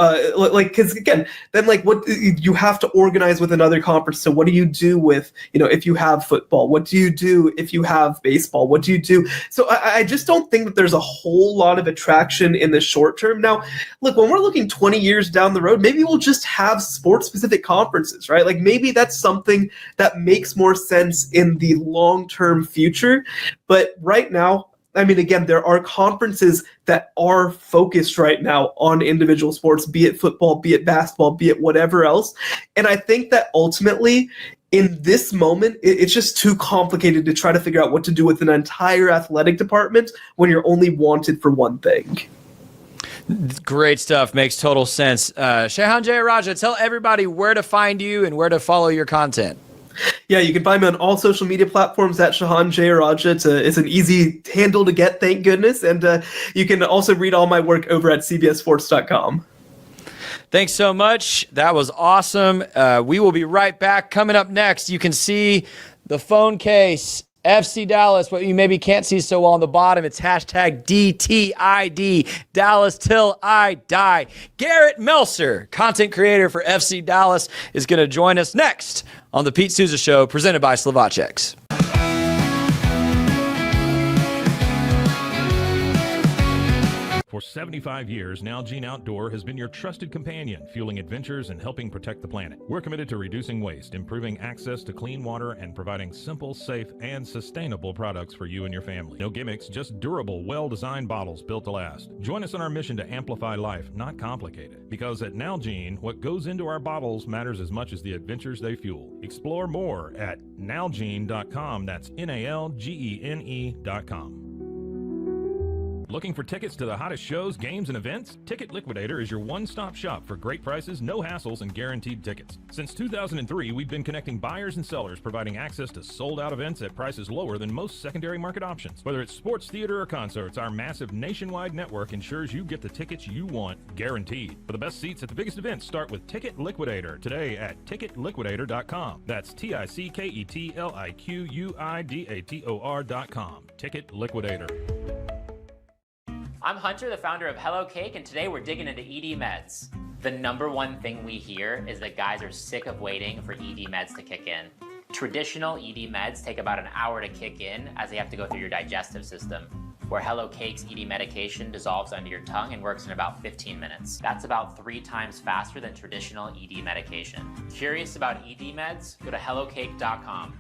because again, then like what you have to organize with another conference. So what do you do with, if you have football? What do you do if you have baseball? What do you do? So I just don't think that there's a whole lot of attraction in the short term. Now, look, when we're looking 20 years down the road, maybe we'll just have sports-specific conferences, right? Like maybe that's something that makes more sense in the long-term future. But right now, I mean, again, there are conferences that are focused right now on individual sports, be it football, be it basketball, be it whatever else. And I think that ultimately, in this moment, it's just too complicated to try to figure out what to do with an entire athletic department when you're only wanted for one thing. Great stuff. Makes total sense. Shehan Jeyarajah, tell everybody where to find you and where to follow your content. Yeah, you can find me on all social media platforms at Shehan Jeyarajah. It's an easy handle to get, thank goodness. And you can also read all my work over at cbssports.com. Thanks so much. That was awesome. We will be right back. Coming up next, you can see the phone case. FC Dallas, what you maybe can't see so well on the bottom, it's hashtag DTID, Dallas till I die. Garrett Melcer, content creator for FC Dallas, is going to join us next on the Pete Sousa Show, presented by Slovachex. For 75 years, Nalgene Outdoor has been your trusted companion, fueling adventures and helping protect the planet. We're committed to reducing waste, improving access to clean water, and providing simple, safe, and sustainable products for you and your family. No gimmicks, just durable, well-designed bottles built to last. Join us in our mission to amplify life, not complicate it. Because at Nalgene, what goes into our bottles matters as much as the adventures they fuel. Explore more at nalgene.com. That's NALGENE.com. Looking for tickets to the hottest shows, games, and events? Ticket Liquidator is your one-stop shop for great prices, no hassles, and guaranteed tickets. Since 2003, we've been connecting buyers and sellers, providing access to sold-out events at prices lower than most secondary market options. Whether it's sports, theater, or concerts, our massive nationwide network ensures you get the tickets you want, guaranteed. For the best seats at the biggest events, start with Ticket Liquidator today at ticketliquidator.com. That's TICKETLIQUIDATOR.com. Ticket Liquidator. I'm Hunter, the founder of Hello Cake, and today we're digging into ED meds. The number one thing we hear is that guys are sick of waiting for ED meds to kick in. Traditional ED meds take about an hour to kick in as they have to go through your digestive system, where Hello Cake's ED medication dissolves under your tongue and works in about 15 minutes. That's about 3 times faster than traditional ED medication. Curious about ED meds? Go to hellocake.com.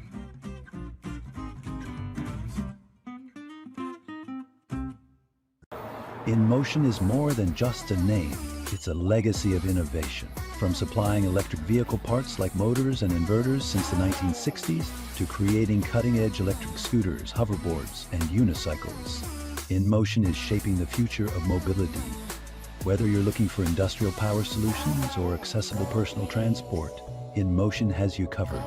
InMotion is more than just a name. It's a legacy of innovation. From supplying electric vehicle parts like motors and inverters since the 1960s to creating cutting-edge electric scooters, hoverboards, and unicycles. InMotion is shaping the future of mobility. Whether you're looking for industrial power solutions or accessible personal transport, InMotion has you covered.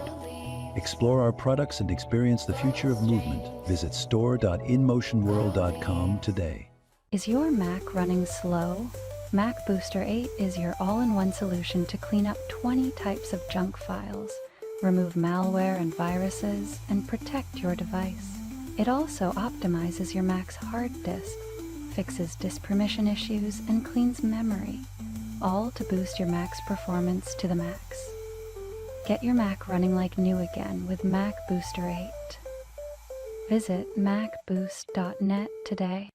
Explore our products and experience the future of movement. Visit store.inmotionworld.com today. Is your Mac running slow? Mac Booster 8 is your all-in-one solution to clean up 20 types of junk files, remove malware and viruses, and protect your device. It also optimizes your Mac's hard disk, fixes disk permission issues, and cleans memory, all to boost your Mac's performance to the max. Get your Mac running like new again with Mac Booster 8. Visit macboost.net today.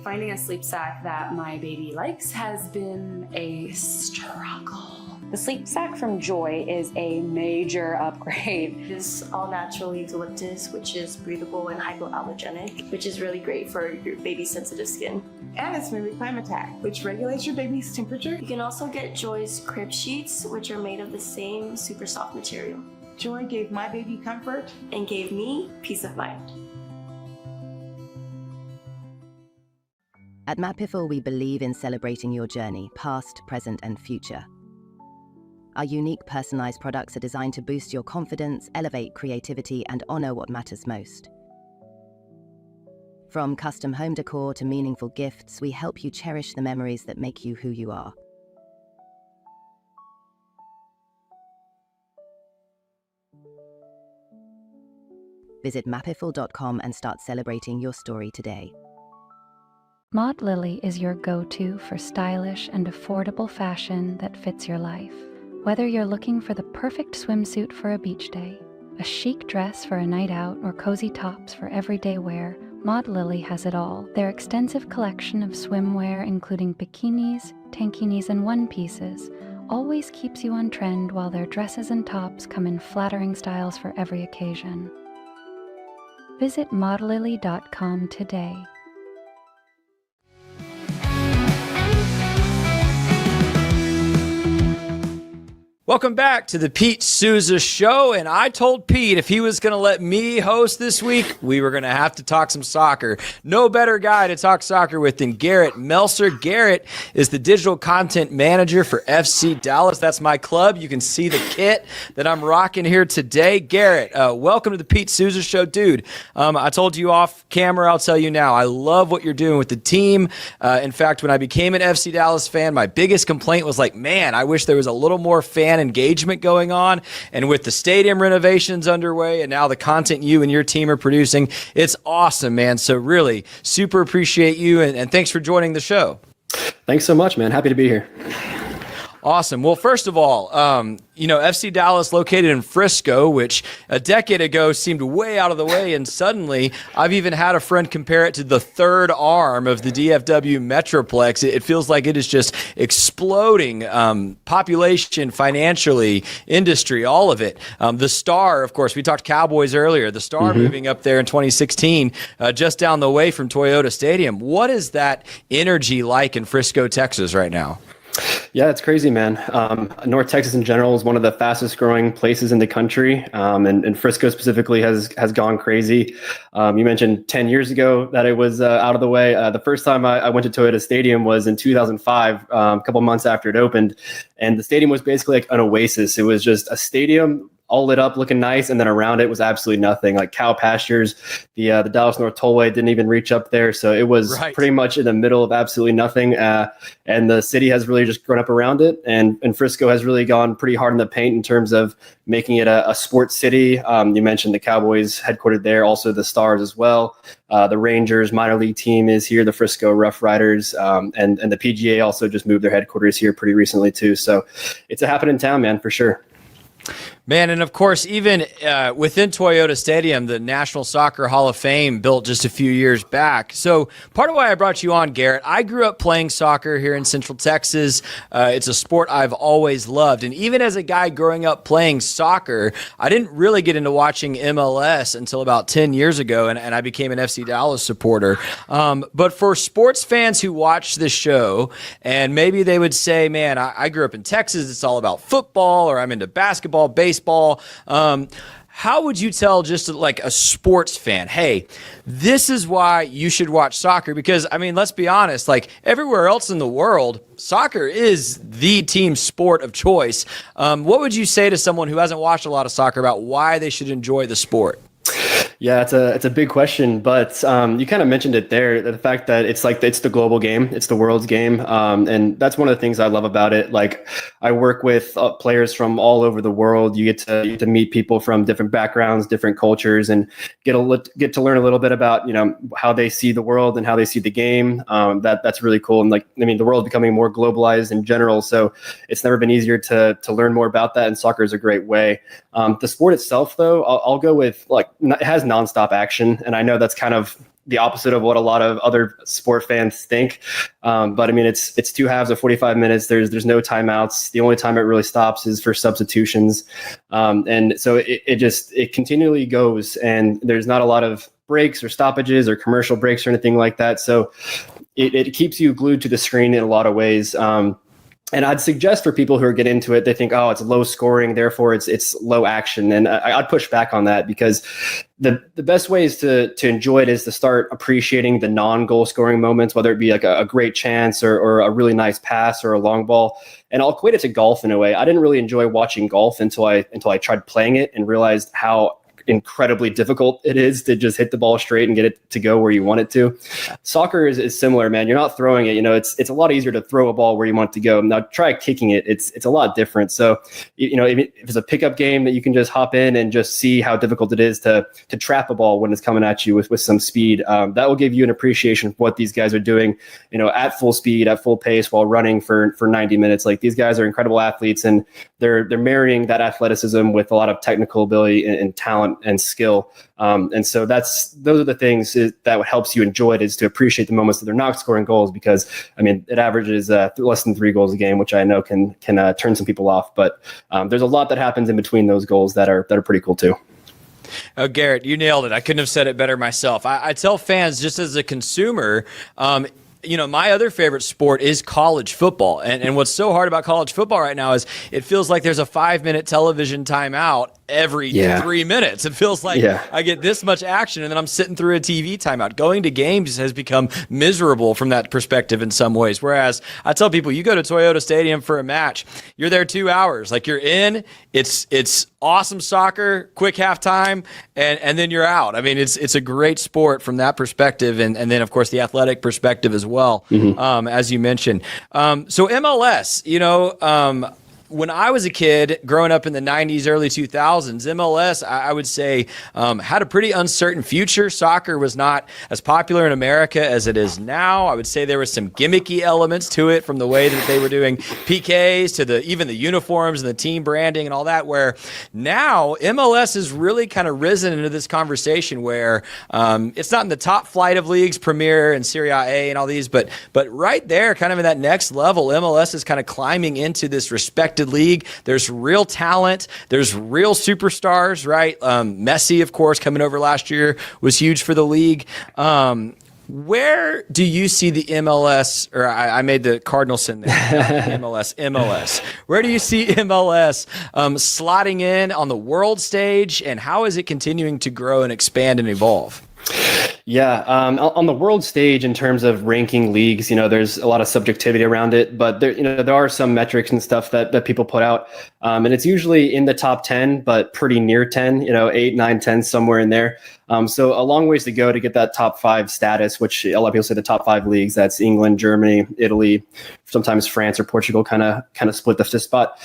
Finding a sleep sack that my baby likes has been a struggle. The sleep sack from Joy is a major upgrade. It is all natural eucalyptus, which is breathable and hypoallergenic, which is really great for your baby's sensitive skin. And it's Movie Climatech, which regulates your baby's temperature. You can also get Joy's crib sheets, which are made of the same super soft material. Joy gave my baby comfort and gave me peace of mind. At Mapiful, we believe in celebrating your journey, past, present, and future. Our unique personalized products are designed to boost your confidence, elevate creativity, and honor what matters most. From custom home decor to meaningful gifts, we help you cherish the memories that make you who you are. Visit mapiful.com and start celebrating your story today. Maud Lily is your go-to for stylish and affordable fashion that fits your life. Whether you're looking for the perfect swimsuit for a beach day, a chic dress for a night out, or cozy tops for everyday wear, Maud Lily has it all. Their extensive collection of swimwear, including bikinis, tankinis, and one-pieces, always keeps you on trend, while their dresses and tops come in flattering styles for every occasion. Visit maudlily.com today. Welcome back to the Pete Sousa Show, and I told Pete if he was going to let me host this week, we were going to have to talk some soccer. No better guy to talk soccer with than Garrett Melcer. Garrett is the digital content manager for FC Dallas. That's my club. You can see the kit that I'm rocking here today. Garrett, welcome to the Pete Sousa Show. Dude, I told you off camera, I'll tell you now, I love what you're doing with the team. In fact, when I became an FC Dallas fan, my biggest complaint was like, man, I wish there was a little more fan engagement going on. And with the stadium renovations underway and now the content you and your team are producing, it's awesome, man. So really super appreciate you, and thanks for joining the show. Thanks so much, man. Happy to be here. Awesome. Well, first of all, FC Dallas located in Frisco, which a decade ago seemed way out of the way. And suddenly I've even had a friend compare it to the third arm of the DFW Metroplex. It feels like it is just exploding, population, financially, industry, all of it. The Star, of course, we talked Cowboys earlier, the Star moving up there in 2016, just down the way from Toyota Stadium. What is that energy like in Frisco, Texas right now? Yeah, it's crazy, man. North Texas in general is one of the fastest growing places in the country. And Frisco specifically has gone crazy. You mentioned 10 years ago that it was out of the way. The first time I went to Toyota Stadium was in 2005, a couple months after it opened. And the stadium was basically like an oasis. It was just a stadium all lit up, looking nice, and then around it was absolutely nothing, like cow pastures. The Dallas North Tollway didn't even reach up there, so it was pretty much in the middle of absolutely nothing. And the city has really just grown up around it, and Frisco has really gone pretty hard in the paint in terms of making it a sports city. You mentioned the Cowboys headquartered there, also the Stars as well. The Rangers minor league team is here, the Frisco Rough Riders, and the PGA also just moved their headquarters here pretty recently too. So it's a happening town, man, for sure. Man, and of course, even within Toyota Stadium, the National Soccer Hall of Fame built just a few years back. So part of why I brought you on, Garrett, I grew up playing soccer here in Central Texas. It's a sport I've always loved. And even as a guy growing up playing soccer, I didn't really get into watching MLS until about 10 years ago, and I became an FC Dallas supporter. But for sports fans who watch this show, and maybe they would say, man, I grew up in Texas, it's all about football, or I'm into basketball, baseball. How would you tell just like a sports fan, hey, this is why you should watch soccer? Because, I mean, let's be honest, like everywhere else in the world, soccer is the team sport of choice. What would you say to someone who hasn't watched a lot of soccer about why they should enjoy the sport? Yeah, it's a big question, but you kind of mentioned it there, the fact that it's the global game, it's the world's game, and that's one of the things I love about it. Like, I work with players from all over the world. You get to meet people from different backgrounds, different cultures, and get to learn a little bit about how they see the world and how they see the game. That's really cool. And the world becoming more globalized in general, so it's never been easier to learn more about that. And soccer is a great way. The sport itself, though, I'll go with it has nonstop action, and I know that's kind of the opposite of what a lot of other sport fans think. But I mean, it's 2 halves of 45 minutes. There's no timeouts. The only time it really stops is for substitutions, and so it continually goes, and there's not a lot of breaks or stoppages or commercial breaks or anything like that. So it keeps you glued to the screen in a lot of ways. And I'd suggest for people who are getting into it, they think, oh, it's low scoring, therefore it's low action. And I'd push back on that, because the best ways to enjoy it is to start appreciating the non-goal scoring moments, whether it be like a great chance or a really nice pass or a long ball. And I'll equate it to golf in a way. I didn't really enjoy watching golf until I tried playing it and realized how incredibly difficult it is to just hit the ball straight and get it to go where you want it to. Soccer is similar, man. You're not throwing it. It's a lot easier to throw a ball where you want it to go. Now try kicking it. It's a lot different. So, if it's a pickup game that you can just hop in and just see how difficult it is to trap a ball when it's coming at you with some speed, that will give you an appreciation of what these guys are doing, at full speed, at full pace while running for 90 minutes. Like, these guys are incredible athletes, and they're marrying that athleticism with a lot of technical ability and talent and skill. And so those are the things that helps you enjoy it, is to appreciate the moments that they're not scoring goals, because it averages less than 3 goals a game, which I know can turn some people off. But there's a lot that happens in between those goals that are pretty cool too. Oh, Garrett, you nailed it. I couldn't have said it better myself. I tell fans, just as a consumer, my other favorite sport is college football. And what's so hard about college football right now is it feels like there's a 5-minute television timeout every 3 minutes. It feels like I get this much action and then I'm sitting through a TV timeout. Going to games has become miserable from that perspective in some ways. Whereas I tell people, you go to Toyota Stadium for a match, you're there 2 hours. Like, you're in, it's awesome soccer, quick halftime, and then you're out. It's a great sport from that perspective. And then, of course, the athletic perspective as well, as you mentioned. So MLS, when I was a kid growing up in the 90s, early 2000s, MLS, I would say, had a pretty uncertain future. Soccer was not as popular in America as it is now. I would say there was some gimmicky elements to it, from the way that they were doing PKs to even the uniforms and the team branding and all that, where now MLS has really kind of risen into this conversation where it's not in the top flight of leagues, Premier and Serie A and all these, but right there, kind of in that next level, MLS is kind of climbing into this respected league. There's real talent. There's real superstars, right? Messi, of course, coming over last year was huge for the league. Where do you see the MLS, or I made the cardinal sin there, MLS. Where do you see MLS slotting in on the world stage, and how is it continuing to grow and expand and evolve? Yeah, on the world stage, in terms of ranking leagues, there's a lot of subjectivity around it, but there are some metrics and stuff that people put out, and it's usually in the top 10, but pretty near 10, 8, 9, 10, somewhere in there. So a long ways to go to get that top 5 status, which a lot of people say the top 5 leagues. That's England, Germany, Italy, sometimes France or Portugal kind of split the 5th spot.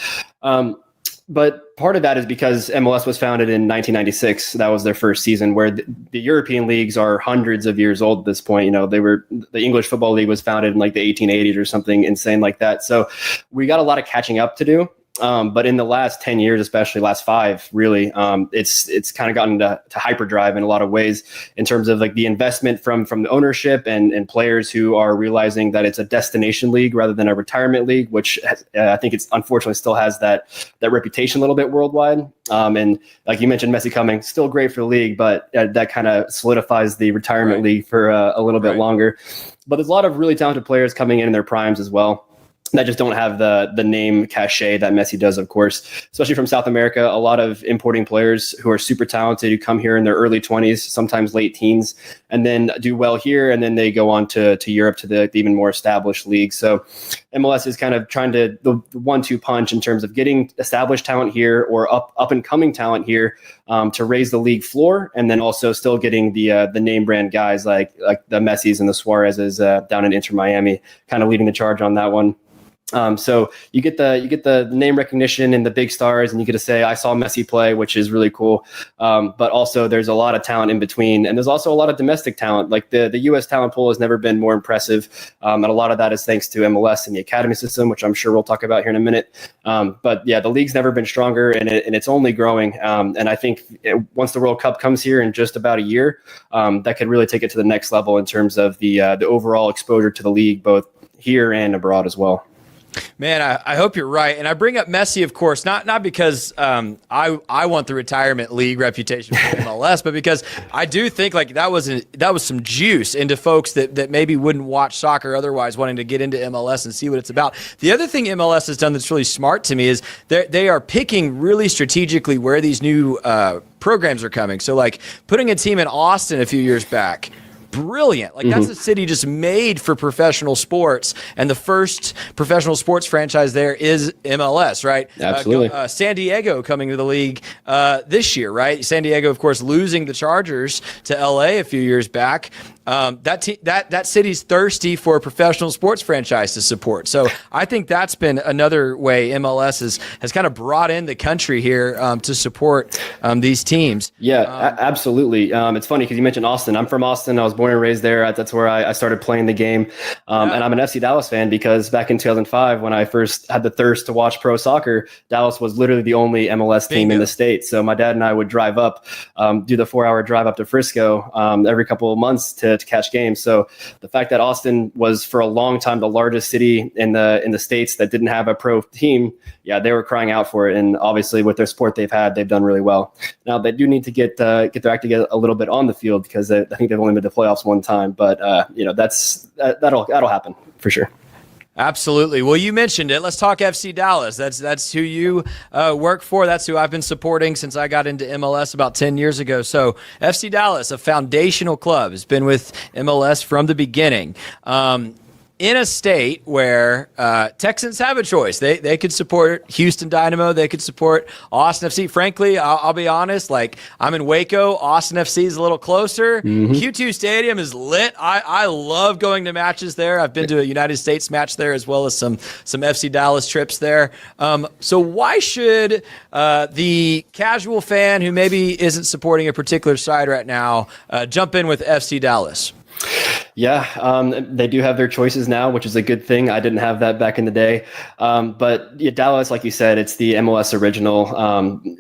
But part of that is because MLS was founded in 1996. That was their first season, where the European leagues are hundreds of years old at this point. The English Football League was founded in like the 1880s or something insane like that. So we got a lot of catching up to do. But in the last 10 years, especially last 5, really, it's kind of gotten to hyperdrive in a lot of ways, in terms of like the investment from the ownership and players who are realizing that it's a destination league rather than a retirement league, which I think it's unfortunately still has that reputation a little bit worldwide. And like you mentioned, Messi coming, still great for the league, but that kind of solidifies the retirement league for a little bit longer. But there's a lot of really talented players coming in their primes as well, that just don't have the name cachet that Messi does, of course, especially from South America. A lot of importing players who are super talented, who come here in their early 20s, sometimes late teens, and then do well here, and then they go on to Europe, to the even more established leagues. So MLS is kind of trying to the 1-2 punch in terms of getting established talent here, or up and coming talent here, to raise the league floor, and then also still getting the name brand guys like the Messis and the Suarez's down in Inter Miami, kind of leading the charge on that one. So you get the name recognition and the big stars, and you get to say, I saw Messi play, which is really cool. But also there's a lot of talent in between, and there's also a lot of domestic talent. Like the U.S. talent pool has never been more impressive. And a lot of that is thanks to MLS and the academy system, which I'm sure we'll talk about here in a minute. But yeah, the league's never been stronger, and it's only growing. And I think once the World Cup comes here in just about a year, that could really take it to the next level in terms of the overall exposure to the league, both here and abroad as well. Man, I hope you're right. And I bring up Messi, of course, not because I want the retirement league reputation for MLS, but because I do think like that was some juice into folks that maybe wouldn't watch soccer otherwise, wanting to get into MLS and see what it's about. The other thing MLS has done that's really smart to me is they are picking really strategically where these new programs are coming. So like putting a team in Austin a few years back, brilliant. Like that's a city just made for professional sports, and the first professional sports franchise there is MLS, right? Absolutely. San Diego coming to the league this year, right? San Diego, of course, losing the Chargers to LA a few years back. That city's thirsty for a professional sports franchise to support. So I think that's been another way MLS has kind of brought in the country here to support these teams. Yeah, absolutely. It's funny because you mentioned Austin. I'm from Austin. I was born and raised there. That's where I started playing the game. And I'm an FC Dallas fan because back in 2005, when I first had the thirst to watch pro soccer, Dallas was literally the only MLS team in the state. So my dad and I would drive up, do the 4-hour drive up to Frisco every couple of months to catch games. So the fact that Austin was for a long time the largest city in the states that didn't have a pro team, yeah, they were crying out for it. And obviously with their sport they've done really well. Now they do need to get their act together a little bit on the field because I think they've only made the playoffs one time. But that'll happen for sure. Absolutely. Well, you mentioned it. Let's talk FC Dallas. That's who you work for. That's who I've been supporting since I got into MLS about 10 years ago. So FC Dallas, a foundational club, has been with MLS from the beginning. In a state where Texans have a choice. They could support Houston Dynamo. They could support Austin FC. Frankly, I'll be honest, like I'm in Waco. Austin FC is a little closer. Q2 Stadium is lit. I love going to matches there. I've been to a United States match there as well as some FC Dallas trips there. So why should the casual fan who maybe isn't supporting a particular side right now jump in with FC Dallas? Yeah, they do have their choices now, which is a good thing. I didn't have that back in the day. But yeah, Dallas, like you said, it's the MLS original.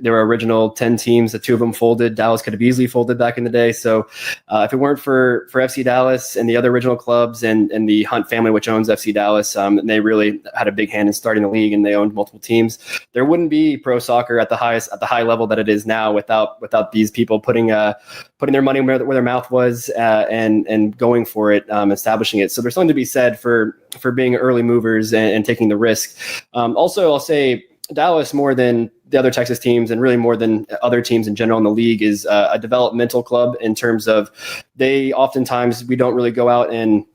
There were original 10 teams. The 2 of them folded. Dallas could have easily folded back in the day. So if it weren't for FC Dallas and the other original clubs and the Hunt family, which owns FC Dallas, they really had a big hand in starting the league, and they owned multiple teams. There wouldn't be pro soccer at the high level that it is now without these people putting their money where their mouth was and going for it, establishing it. So there's something to be said for being early movers and taking the risk. Also, I'll say Dallas, more than the other Texas teams and really more than other teams in general in the league, is a developmental club in terms of we don't really go out and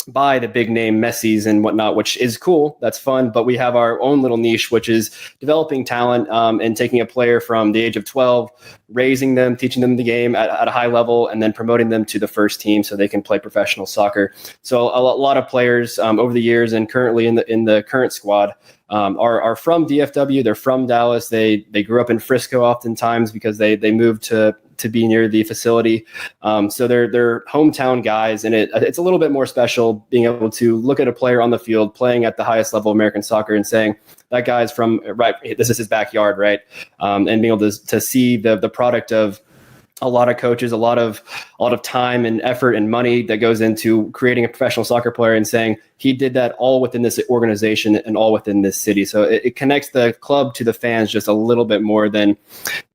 buy the big name Messi's and whatnot, which is cool. That's fun. But we have our own little niche, which is developing talent and taking a player from the age of 12, raising them, teaching them the game at a high level, and then promoting them to the first team so they can play professional soccer. So a lot of players over the years and currently in the current squad are from DFW. They're from Dallas. They grew up in Frisco oftentimes because they moved to be near the facility. So they're hometown guys, and it's a little bit more special being able to look at a player on the field playing at the highest level of American soccer and saying, that guy's from, right, this is his backyard, right? And being able to see the product of a lot of coaches, a lot of time and effort and money that goes into creating a professional soccer player and saying he did that all within this organization and all within this city. So it connects the club to the fans just a little bit more than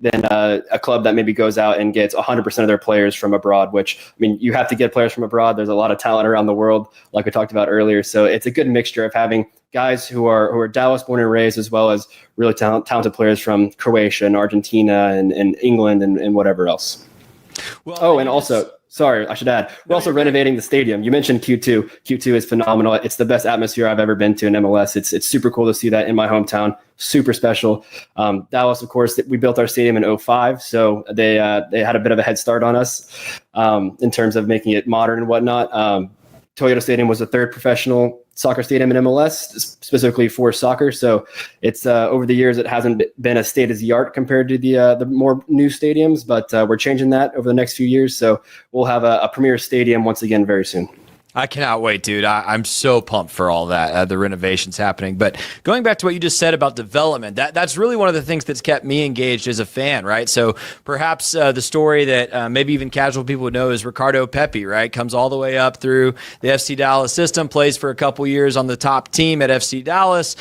a club that maybe goes out and gets 100% of their players from abroad, which, I mean, you have to get players from abroad. There's a lot of talent around the world, like we talked about earlier. So it's a good mixture of having guys who are Dallas born and raised, as well as really talented players from Croatia and Argentina and England and whatever else. Well, and also, sorry, I should add, we're also renovating the stadium. You mentioned Q2. Q2 is phenomenal. It's the best atmosphere I've ever been to in MLS. It's super cool to see that in my hometown. Super special. Dallas, of course, we built our stadium in 2005, so they had a bit of a head start on us in terms of making it modern and whatnot. Toyota Stadium was the third professional soccer stadium in MLS, specifically for soccer. So it's over the years, it hasn't been a state of the art compared to the more new stadiums, but we're changing that over the next few years. So we'll have a premier stadium once again very soon. I cannot wait, dude. I'm so pumped for all that, the renovations happening. But going back to what you just said about development, that's really one of the things that's kept me engaged as a fan, right? So perhaps the story that maybe even casual people would know is Ricardo Pepi, right? Comes all the way up through the FC Dallas system, plays for a couple years on the top team at FC Dallas,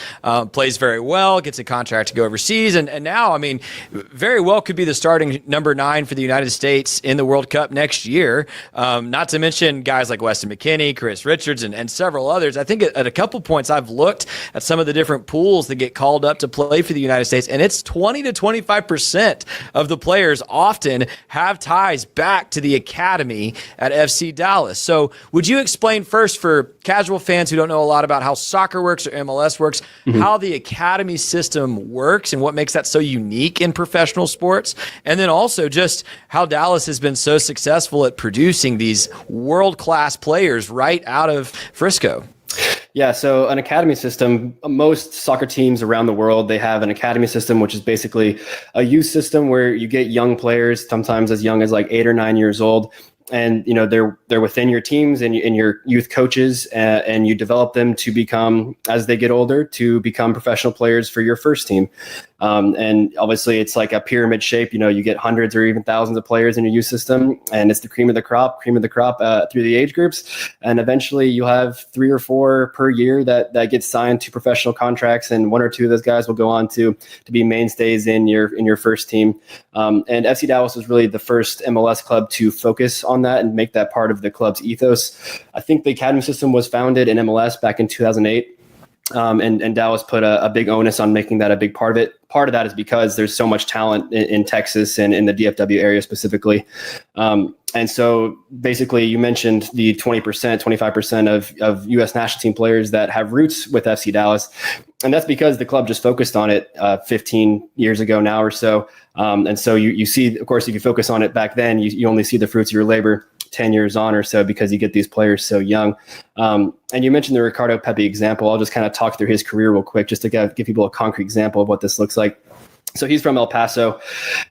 plays very well, gets a contract to go overseas. And now, I mean, very well could be the starting number 9 for the United States in the World Cup next year. Not to mention guys like Weston McKennie, Finney, Chris Richards, and several others. I think at a couple points I've looked at some of the different pools that get called up to play for the United States, and it's 20 to 25% of the players often have ties back to the academy at FC Dallas. So would you explain first for casual fans who don't know a lot about how soccer works or MLS works, how the academy system works and what makes that so unique in professional sports? And then also just how Dallas has been so successful at producing these world-class players right out of Frisco. Yeah, so an academy system, most soccer teams around the world, they have an academy system, which is basically a youth system where you get young players, sometimes as young as like 8 or 9 years old. And, you know, they're within your teams and your youth coaches, and you develop them to become, as they get older, to become professional players for your first team. And obviously it's like a pyramid shape. You know, you get hundreds or even thousands of players in your youth system, and it's the cream of the crop through the age groups. And eventually you'll have 3 or 4 per year that get signed to professional contracts, and 1 or 2 of those guys will go on to be mainstays in your first team. And FC Dallas was really the first MLS club to focus on that and make that part of the club's ethos. I think the academy system was founded in MLS back in 2008. And Dallas put a big onus on making that a big part of it. Part of that is because there's so much talent in Texas and in the DFW area specifically. And so basically you mentioned the 20%, 25% of U.S. national team players that have roots with FC Dallas. And that's because the club just focused on it 15 years ago now or so. And so you see, of course, if you focus on it back then, you only see the fruits of your labor 10 years on or so, because you get these players so young. And you mentioned the Ricardo Pepi example. I'll just kind of talk through his career real quick, just to give people a concrete example of what this looks like. So he's from El Paso,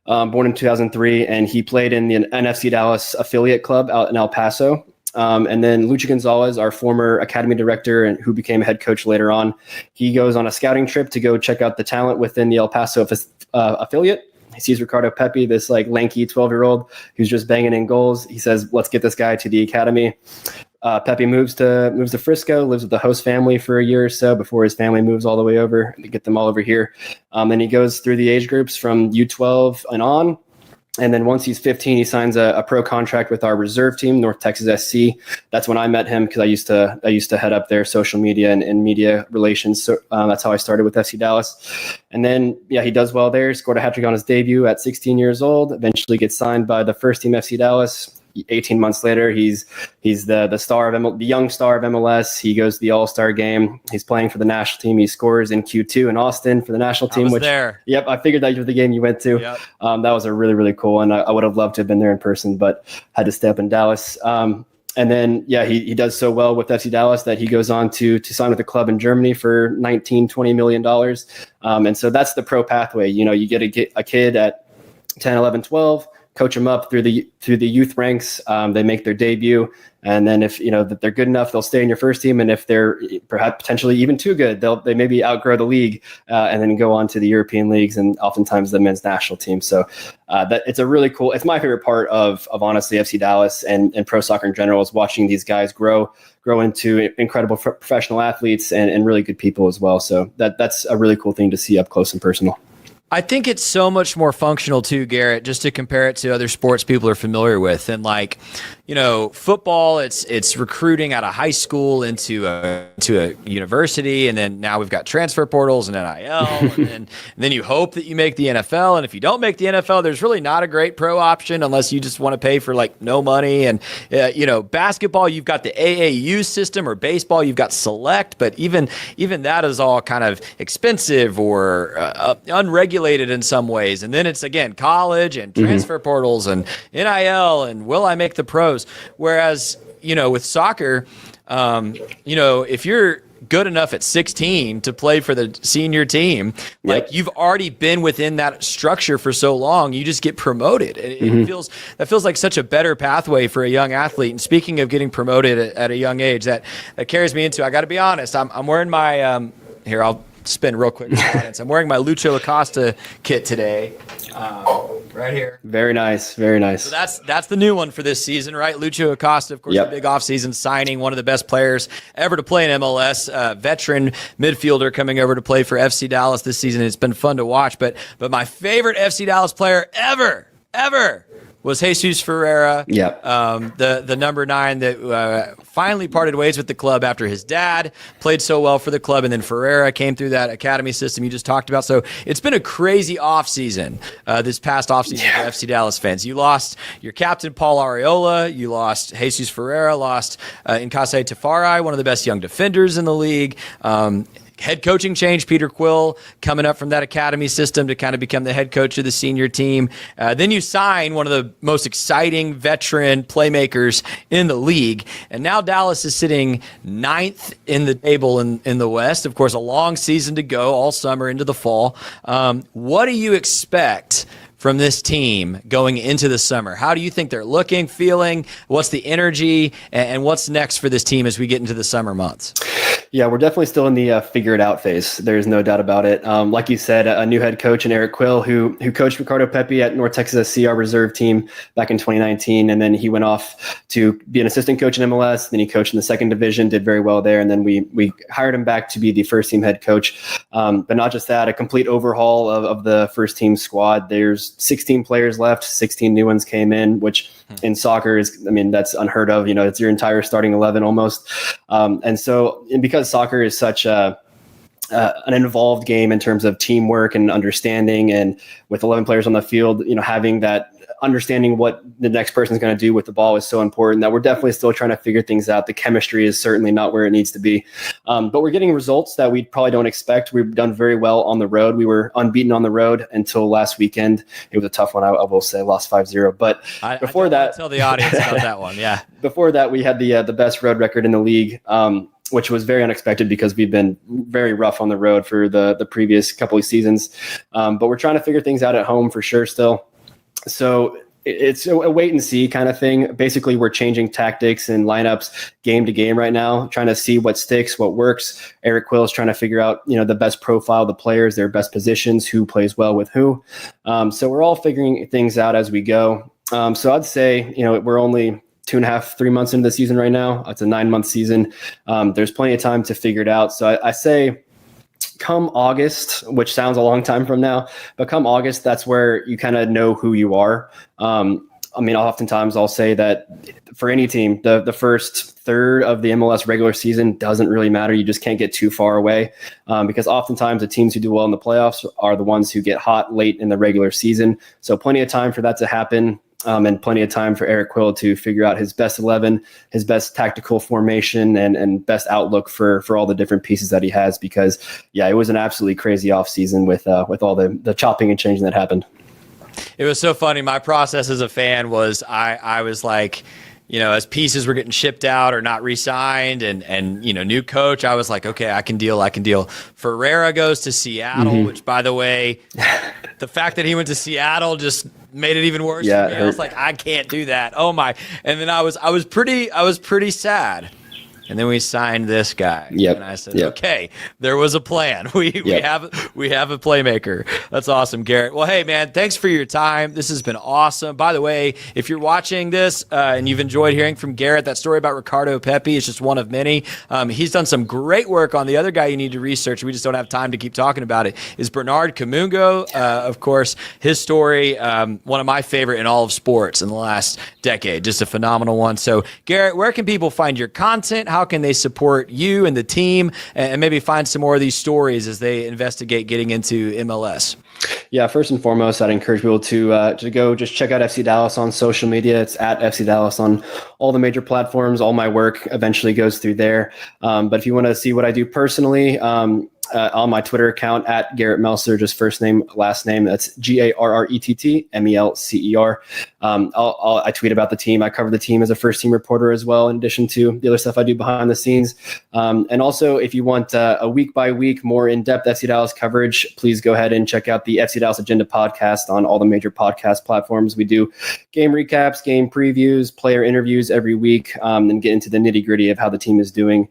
born in 2003, and he played in the NFC Dallas affiliate club out in El Paso. And then Lucha Gonzalez, our former academy director and who became head coach later on, he goes on a scouting trip to go check out the talent within the El Paso affiliate. He sees Ricardo Pepi, this like lanky 12-year-old who's just banging in goals. He says, let's get this guy to the academy. Pepi moves to Frisco, lives with the host family for a year or so before his family moves all the way over to get them all over here. And he goes through the age groups from U12 and on. And then once he's 15, he signs a pro contract with our reserve team, North Texas SC. That's when I met him, because I used to head up their social media and media relations. So that's how I started with FC Dallas. And then, yeah, he does well there. Scored a hat trick on his debut at 16 years old. Eventually gets signed by the first team FC Dallas. 18 months later, he's the star of the young star of MLS. He goes to the All-Star game. He's playing for the national team. He scores in Q2 in Austin for the national team. Yep, I figured that was the game you went to. Yep. That was a really, really cool one. I would have loved to have been there in person, but had to stay up in Dallas. And then, yeah, he does so well with FC Dallas that he goes on to sign with a club in Germany for $19-20 million. And so that's the pro pathway. You know, you get a kid at 10, 11, 12, coach them up through the youth ranks. They make their debut, and then if you know that they're good enough, they'll stay in your first team. And if they're perhaps potentially even too good, they maybe outgrow the league and then go on to the European leagues and oftentimes the men's national team. So that it's a really cool. It's my favorite part of honestly FC Dallas and pro soccer in general, is watching these guys grow into incredible professional athletes and really good people as well. So that's a really cool thing to see up close and personal. I think it's so much more functional too, Garrett, just to compare it to other sports people are familiar with. And like, you know, football, it's recruiting out of high school into a university, and then now we've got transfer portals and NIL, and then you hope that you make the NFL. And if you don't make the NFL, there's really not a great pro option unless you just want to pay for like no money. And you know, basketball, you've got the AAU system, or baseball, you've got select, but even that is all kind of expensive or unregulated in some ways. And then it's again college and transfer portals and NIL and will I make the pros? Whereas, you know, with soccer, you know, if you're good enough at 16 to play for the senior team, like you've already been within that structure for so long, you just get promoted. It feels like such a better pathway for a young athlete. And speaking of getting promoted at a young age, that carries me into, I got to be honest, I'm wearing my here, I'll spin real quick. I'm wearing my Lucho Acosta kit today, right here. Very nice, very nice. So that's the new one for this season, right? Lucho Acosta, of course, the big offseason signing, one of the best players ever to play in MLS, veteran midfielder coming over to play for FC Dallas this season. It's been fun to watch, but my favorite FC Dallas player ever was Jesus Ferreira. Yep. The number 9 that finally parted ways with the club after his dad played so well for the club, and then Ferreira came through that academy system you just talked about. So it's been a crazy offseason, this past offseason for FC Dallas fans. You lost your captain, Paul Arriola. You lost Jesus Ferreira, lost Nkase Tafari, one of the best young defenders in the league. Head coaching change, Peter Quill coming up from that academy system to kind of become the head coach of the senior team. Then you sign one of the most exciting veteran playmakers in the league. And now Dallas is sitting 9th in the table in the West. Of course, a long season to go, all summer into the fall. What do you expect from this team going into the summer? How do you think they're looking, feeling? What's the energy, and what's next for this team as we get into the summer months? Yeah, we're definitely still in the figure it out phase. There's no doubt about it. Like you said, a new head coach in Eric Quill, who coached Ricardo Pepi at North Texas SC, our reserve team, back in 2019. And then he went off to be an assistant coach in MLS. Then he coached in the second division, did very well there. And then we hired him back to be the first team head coach. But not just that, a complete overhaul of the first team squad. There's 16 players left, 16 new ones came in, which in soccer is, that's unheard of. It's your entire starting 11 almost. And because soccer is such an involved game in terms of teamwork and understanding, and with 11 players on the field, having that understanding what the next person is going to do with the ball is so important that we're definitely still trying to figure things out. The chemistry is certainly not where it needs to be. But we're getting results that we probably don't expect. We've done very well on the road. We were unbeaten on the road until last weekend. It was a tough one, I will say, lost 5-0. But before that, tell the audience about that one. Yeah. Before that, we had the best road record in the league, which was very unexpected because we've been very rough on the road for the previous couple of seasons. But we're trying to figure things out at home for sure still. So it's a wait and see kind of thing. Basically, we're changing tactics and lineups game to game right now, trying to see what sticks, what works. Eric Quill is trying to figure out, the best profile of the players, their best positions, who plays well with who. So we're all figuring things out as we go. So I'd say, we're only 2.5, 3 months into the season right now. It's a 9-month season. There's plenty of time to figure it out. So I say, come August, which sounds a long time from now, but come August, that's where you kind of know who you are. Oftentimes I'll say that for any team, the first third of the MLS regular season doesn't really matter. You just can't get too far away because oftentimes the teams who do well in the playoffs are the ones who get hot late in the regular season. So plenty of time for that to happen. And plenty of time for Eric Quill to figure out his best 11, his best tactical formation, and best outlook for all the different pieces that he has. Because, it was an absolutely crazy offseason with all the chopping and changing that happened. It was so funny. My process as a fan was I was like, as pieces were getting shipped out or not re-signed and new coach, I was like, okay, I can deal. Ferreira goes to Seattle, which, by the way, the fact that he went to Seattle just made it even worse for me. I was like, I can't do that. Oh my. And then I was pretty sad. And then we signed this guy. Yep. And I said, okay, there was a plan. We have a playmaker. That's awesome, Garrett. Well, hey, man, thanks for your time. This has been awesome. By the way, if you're watching this and you've enjoyed hearing from Garrett, that story about Ricardo Pepi is just one of many. He's done some great work on the other guy you need to research. We just don't have time to keep talking about it. Is Bernard Kamungo. Of course, his story, one of my favorite in all of sports in the last decade. Just a phenomenal one. So, Garrett, where can people find your content? How can they support you and the team and maybe find some more of these stories as they investigate getting into MLS? Yeah, first and foremost, I'd encourage people to go just check out FC Dallas on social media. It's at FC Dallas on all the major platforms. All my work eventually goes through there. But if you want to see what I do personally, on my Twitter account at Garrett Melcer, just first name, last name. That's GarrettMelcer. I tweet about the team. I cover the team as a first team reporter as well, in addition to the other stuff I do behind the scenes. And also, if you want a week by week, more in-depth FC Dallas coverage, please go ahead and check out the FC Dallas Agenda podcast on all the major podcast platforms. We do game recaps, game previews, player interviews every week, and get into the nitty gritty of how the team is doing.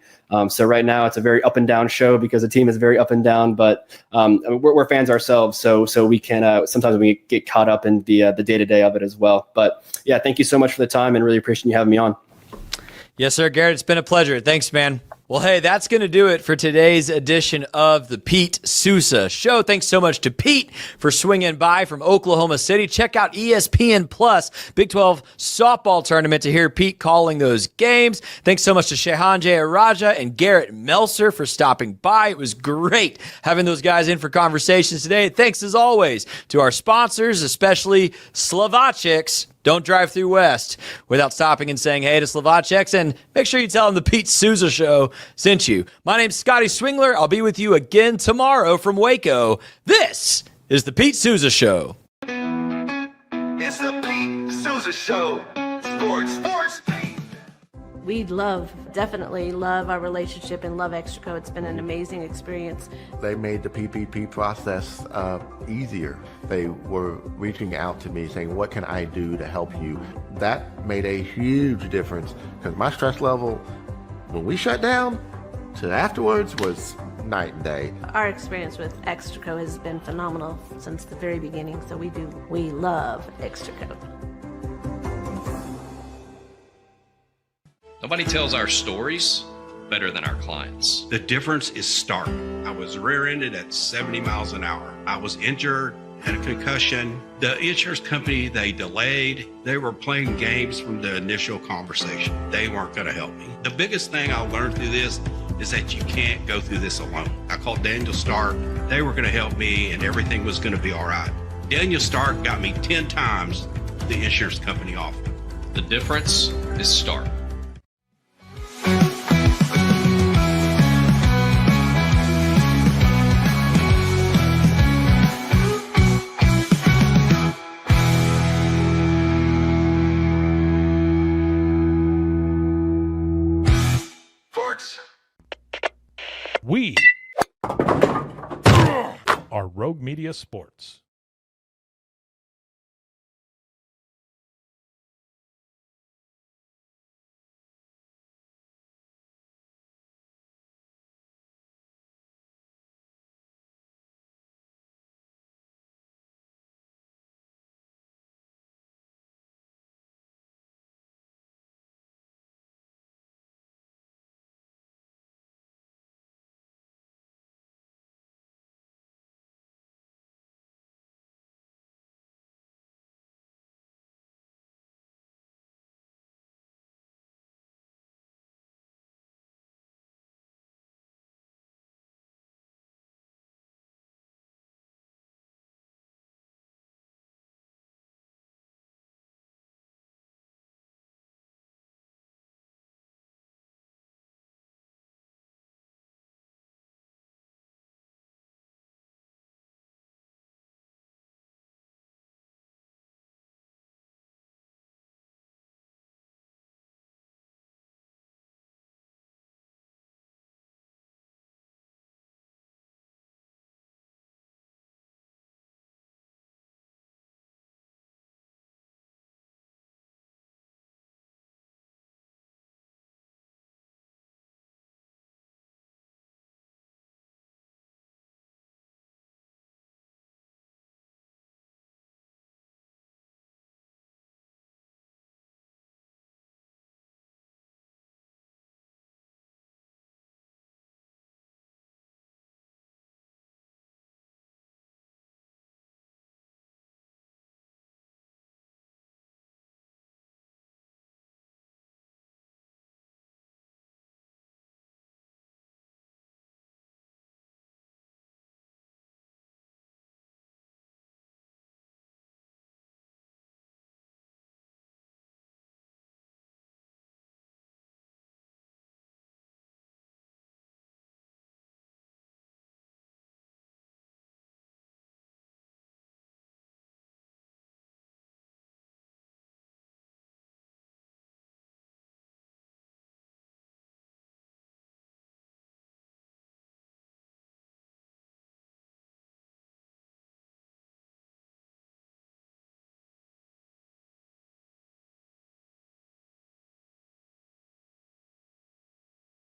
So right now it's a very up and down show because the team is very up and down, but we're fans ourselves. So we can, sometimes we get caught up in the day-to-day of it as well. But yeah, thank you so much for the time and really appreciate you having me on. Yes, sir. Garrett, it's been a pleasure. Thanks, man. Well, hey, that's going to do it for today's edition of the Pete Sousa Show. Thanks so much to Pete for swinging by from Oklahoma City. Check out ESPN Plus Big 12 softball tournament to hear Pete calling those games. Thanks so much to Shehan, Jeyarajah, and Garrett Melcer for stopping by. It was great having those guys in for conversations today. Thanks, as always, to our sponsors, especially Slovaceks. Don't drive through West without stopping and saying hey to Slovaceks, and make sure you tell them the Pete Sousa Show sent you. My name's Scotty Swingler. I'll be with you again tomorrow from Waco. This is the Pete Sousa Show. It's the Pete Sousa Show. Sports. We definitely love our relationship and love Extraco. It's been an amazing experience. They made the PPP process easier. They were reaching out to me saying, what can I do to help you? That made a huge difference because my stress level when we shut down to afterwards was night and day. Our experience with Extraco has been phenomenal since the very beginning, so we love Extraco. Nobody tells our stories better than our clients. The difference is stark. I was rear-ended at 70 miles an hour. I was injured, had a concussion. The insurance company, they delayed. They were playing games from the initial conversation. They weren't going to help me. The biggest thing I learned through this is that you can't go through this alone. I called Daniel Stark. They were going to help me and everything was going to be all right. Daniel Stark got me 10 times the insurance company offered. The difference is stark. We are Rogue Media Sports.